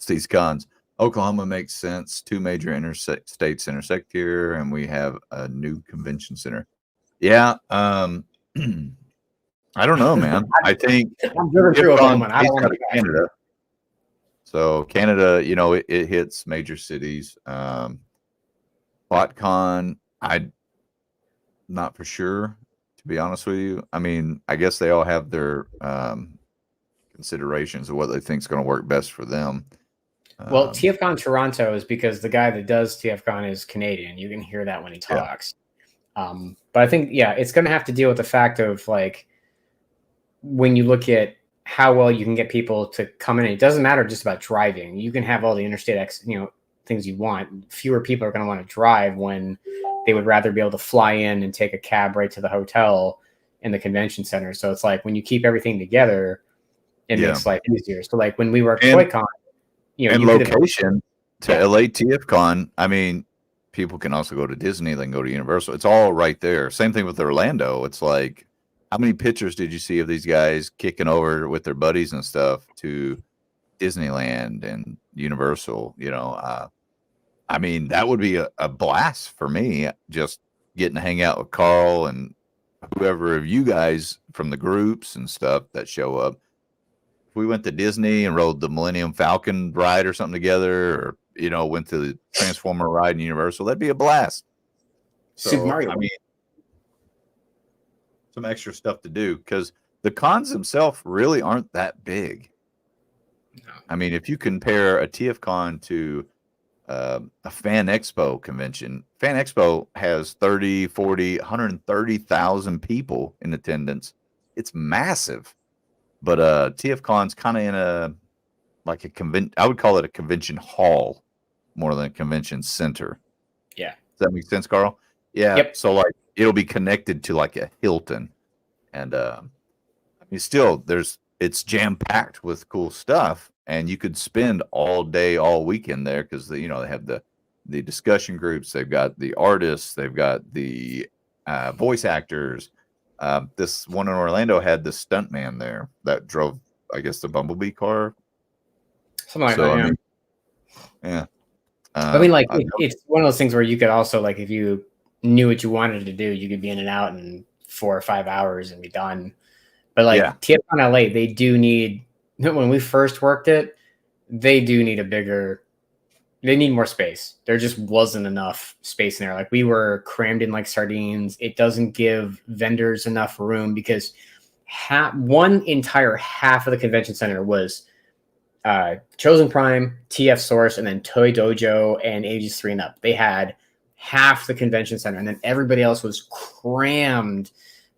these cons. Oklahoma makes sense. 2 major states intersect here, and we have a new convention center. Yeah, I don't know, man. I think I'm driven through Oklahoma. And I don't based want out to of be back. Canada. So Canada, it hits major cities. BotCon, I'm not for sure, to be honest with you. I mean, I guess they all have their considerations of what they think is going to work best for them. Well, TFCon Toronto is because the guy that does TFCon is Canadian. You can hear that when he talks. But I think, it's going to have to deal with the fact of like when you look at how well you can get people to come in. It doesn't matter just about driving. You can have all the interstate things you want. Fewer people are going to want to drive when they would rather be able to fly in and take a cab right to the hotel in the convention center. So it's like when you keep everything together, it makes life easier. So like when we were at ToyCon, and location to LA TFCon, I mean, people can also go to Disney, they can go to Universal. It's all right there. Same thing with Orlando. It's like, how many pictures did you see of these guys kicking over with their buddies and stuff to Disneyland and Universal? I mean, that would be a blast for me, just getting to hang out with Carl and whoever of you guys from the groups and stuff that show up. If we went to Disney and rode the Millennium Falcon ride or something together, or, went to the Transformer ride in Universal, that'd be a blast. Super Mario. I mean, some extra stuff to do because the cons themselves really aren't that big. No. I mean, if you compare a TFCon to a Fan Expo convention, Fan Expo has 30, 40, 130,000 people in attendance. It's massive. But TFCon's kind of in a convention. I would call it a convention hall more than a convention center. Yeah. Does that make sense, Carl? Yeah. Yep. So like it'll be connected to like a Hilton, and I mean, still it's jam packed with cool stuff, and you could spend all day, all weekend there because they have the discussion groups, they've got the artists, they've got the voice actors. This one in Orlando had the stuntman there that drove, I guess, the Bumblebee car. Something like that. I mean, yeah. I mean, like it's one of those things where you could also, like, if you knew what you wanted to do, you could be in and out in 4 or 5 hours and be done. But like TFCon LA, they do need, when we first worked it, they do need they need more space. There just wasn't enough space in there. Like we were crammed in like sardines. It doesn't give vendors enough room because one entire half of the convention center was Chosen Prime, TF Source, and then Toy Dojo and Ages 3 and Up. They had half the convention center, and then everybody else was crammed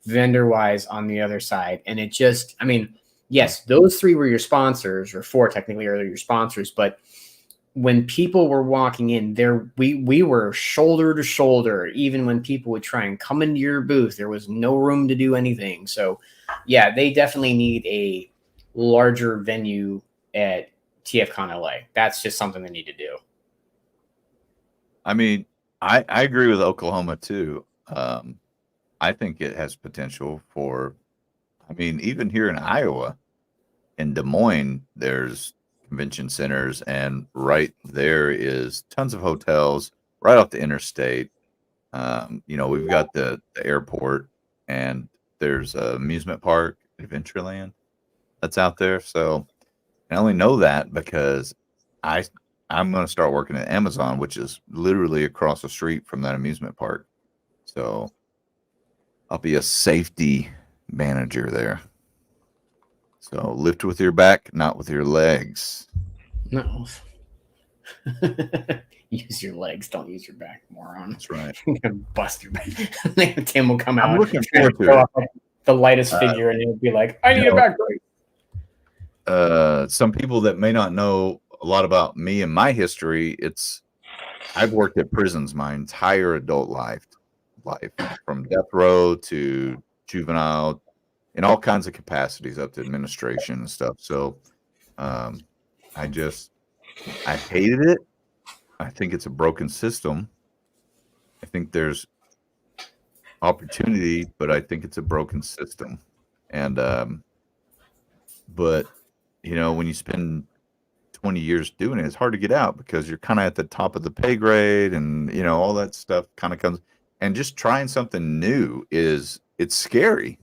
vendor-wise on the other side. And it just, I mean, yes, those 3 were your sponsors, or 4 technically are your sponsors, but when people were walking in there, we were shoulder to shoulder. Even when people would try and come into your booth, there was no room to do anything. So yeah, they definitely need a larger venue at TFCon LA. That's just something they need to do. I mean, I agree with Oklahoma too. I think it has potential for, I mean, even here in Iowa, in Des Moines, there's convention centers, and right there is tons of hotels right off the interstate. We've got the airport, and there's an amusement park, Adventureland, that's out there. So I only know that because I'm going to start working at Amazon, which is literally across the street from that amusement park. So I'll be a safety manager there. So lift with your back, not with your legs. No. Use your legs, don't use your back, moron. That's right. You're gonna bust your back. Tim will come out. I'm looking forward to it. The lightest figure, and he'll be like, I need a back brace. Some people that may not know a lot about me and my history, I've worked at prisons my entire adult life, from death row to juvenile, in all kinds of capacities up to administration and stuff. So I hated it. I think it's a broken system. I think there's opportunity, but I think it's a broken system. And but when you spend 20 years doing it, it's hard to get out because you're kind of at the top of the pay grade, and all that stuff kind of comes. And just trying something new it's scary,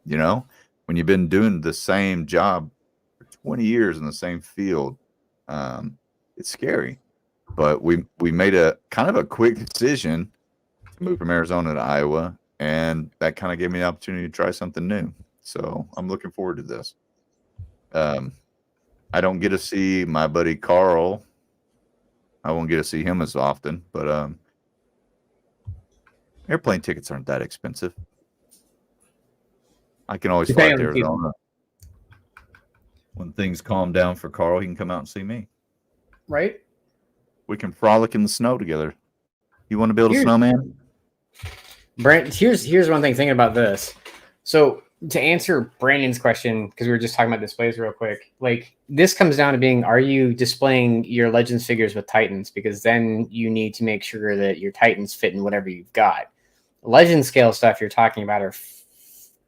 when you've been doing the same job for 20 years in the same field. It's scary. But we made a kind of a quick decision to move from Arizona to Iowa, and that kind of gave me the opportunity to try something new. So I'm looking forward to this. I don't get to see my buddy Carl. I won't get to see him as often, but airplane tickets aren't that expensive. I can always fly to Arizona. When things calm down for Carl, he can come out and see me. Right? We can frolic in the snow together. You want to build a snowman? Brent, here's one thing thinking about this. So to answer Brandon's question, because we were just talking about displays real quick, like this comes down to being, are you displaying your Legends figures with Titans? Because then you need to make sure that your Titans fit in whatever you've got. Legend scale stuff you're talking about are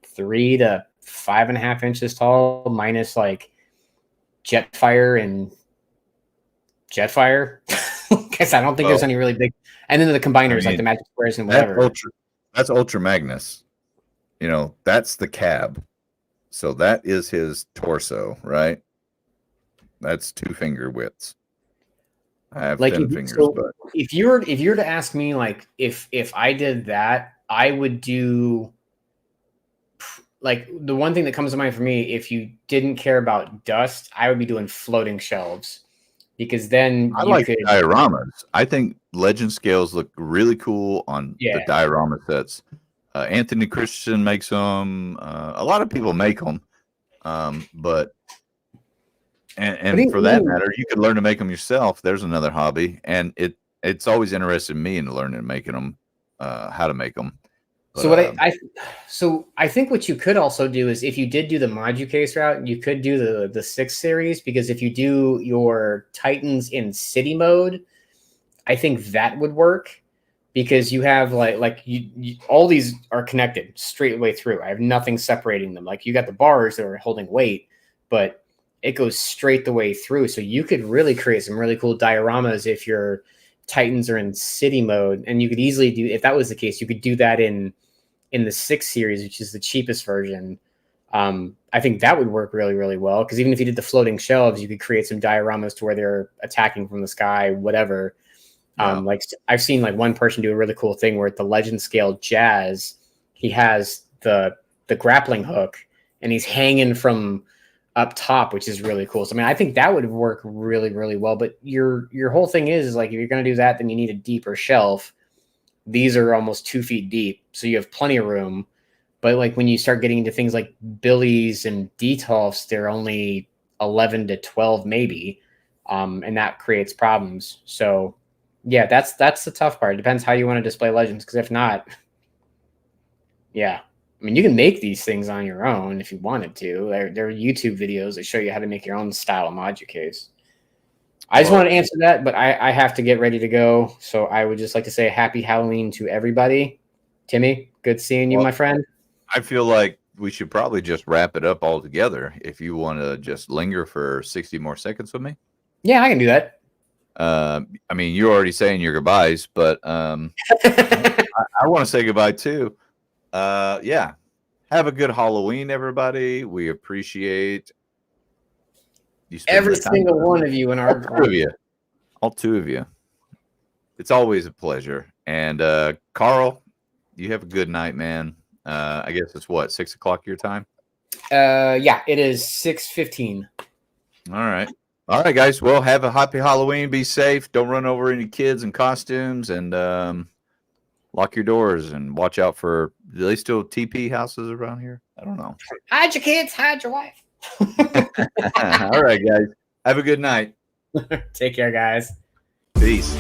3 to 5.5 inches tall, minus like Jetfire and Jetfire. Because I don't think there's any really big. And then the combiners, like the Magic Squares and whatever. That's Ultra Magnus. That's the cab. So that is his torso, right? That's 2 finger widths. I have 10 fingers. So but if you were to ask me, like, if I did that, I would do like the one thing that comes to mind for me. If you didn't care about dust, I would be doing floating shelves, because then I like dioramas. I think Legend scales look really cool on the diorama sets. Anthony Christian makes them. A lot of people make them, but for that matter, you could learn to make them yourself. There's another hobby, and it's always interested me in learning and making them, how to make them. But, so I think what you could also do is, if you did do the Moducase route, you could do the 6 series, because if you do your Titans in city mode, I think that would work, because you have you all these are connected straight way through. I have nothing separating them. Like, you got the bars that are holding weight, but it goes straight the way through. So you could really create some really cool dioramas if your Titans are in city mode. And you could easily do, if that was the case, you could do that in the 6 series, which is the cheapest version. I think that would work really, really well, because even if you did the floating shelves, you could create some dioramas to where they're attacking from the sky, whatever. Yeah. Like, I've seen like one person do a really cool thing where at the Legend scale Jazz, he has the grappling hook and he's hanging from up top, which is really cool. So I mean, I think that would work really, really well. But your whole thing is like, if you're going to do that, then you need a deeper shelf. These are almost 2 feet deep, so you have plenty of room. But like, when you start getting into things like Billies and Detolfs, they're only 11 to 12 maybe, and that creates problems. So yeah, that's the tough part. It depends how you want to display Legends, because if not, yeah, I mean, you can make these things on your own if you wanted to. There are YouTube videos that show you how to make your own style of Moducase. I just wanted to answer that, but I have to get ready to go. So I would just like to say happy Halloween to everybody. Timmy, good seeing you, my friend. I feel like we should probably just wrap it up all together. If you want to just linger for 60 more seconds with me. Yeah, I can do that. I mean, you're already saying your goodbyes, but I want to say goodbye too. Yeah. Have a good Halloween, everybody. We appreciate you. Every single one of you in our group. All 2 of you. It's always a pleasure. And Carl, you have a good night, man. I guess it's what, 6 o'clock your time? Yeah, it is 6:15. All right, guys. Well, have a happy Halloween. Be safe. Don't run over any kids in costumes, and lock your doors and watch out for. Do they still TP houses around here? I don't know. Hide your kids. Hide your wife. All right, guys. Have a good night. Take care, guys. Peace.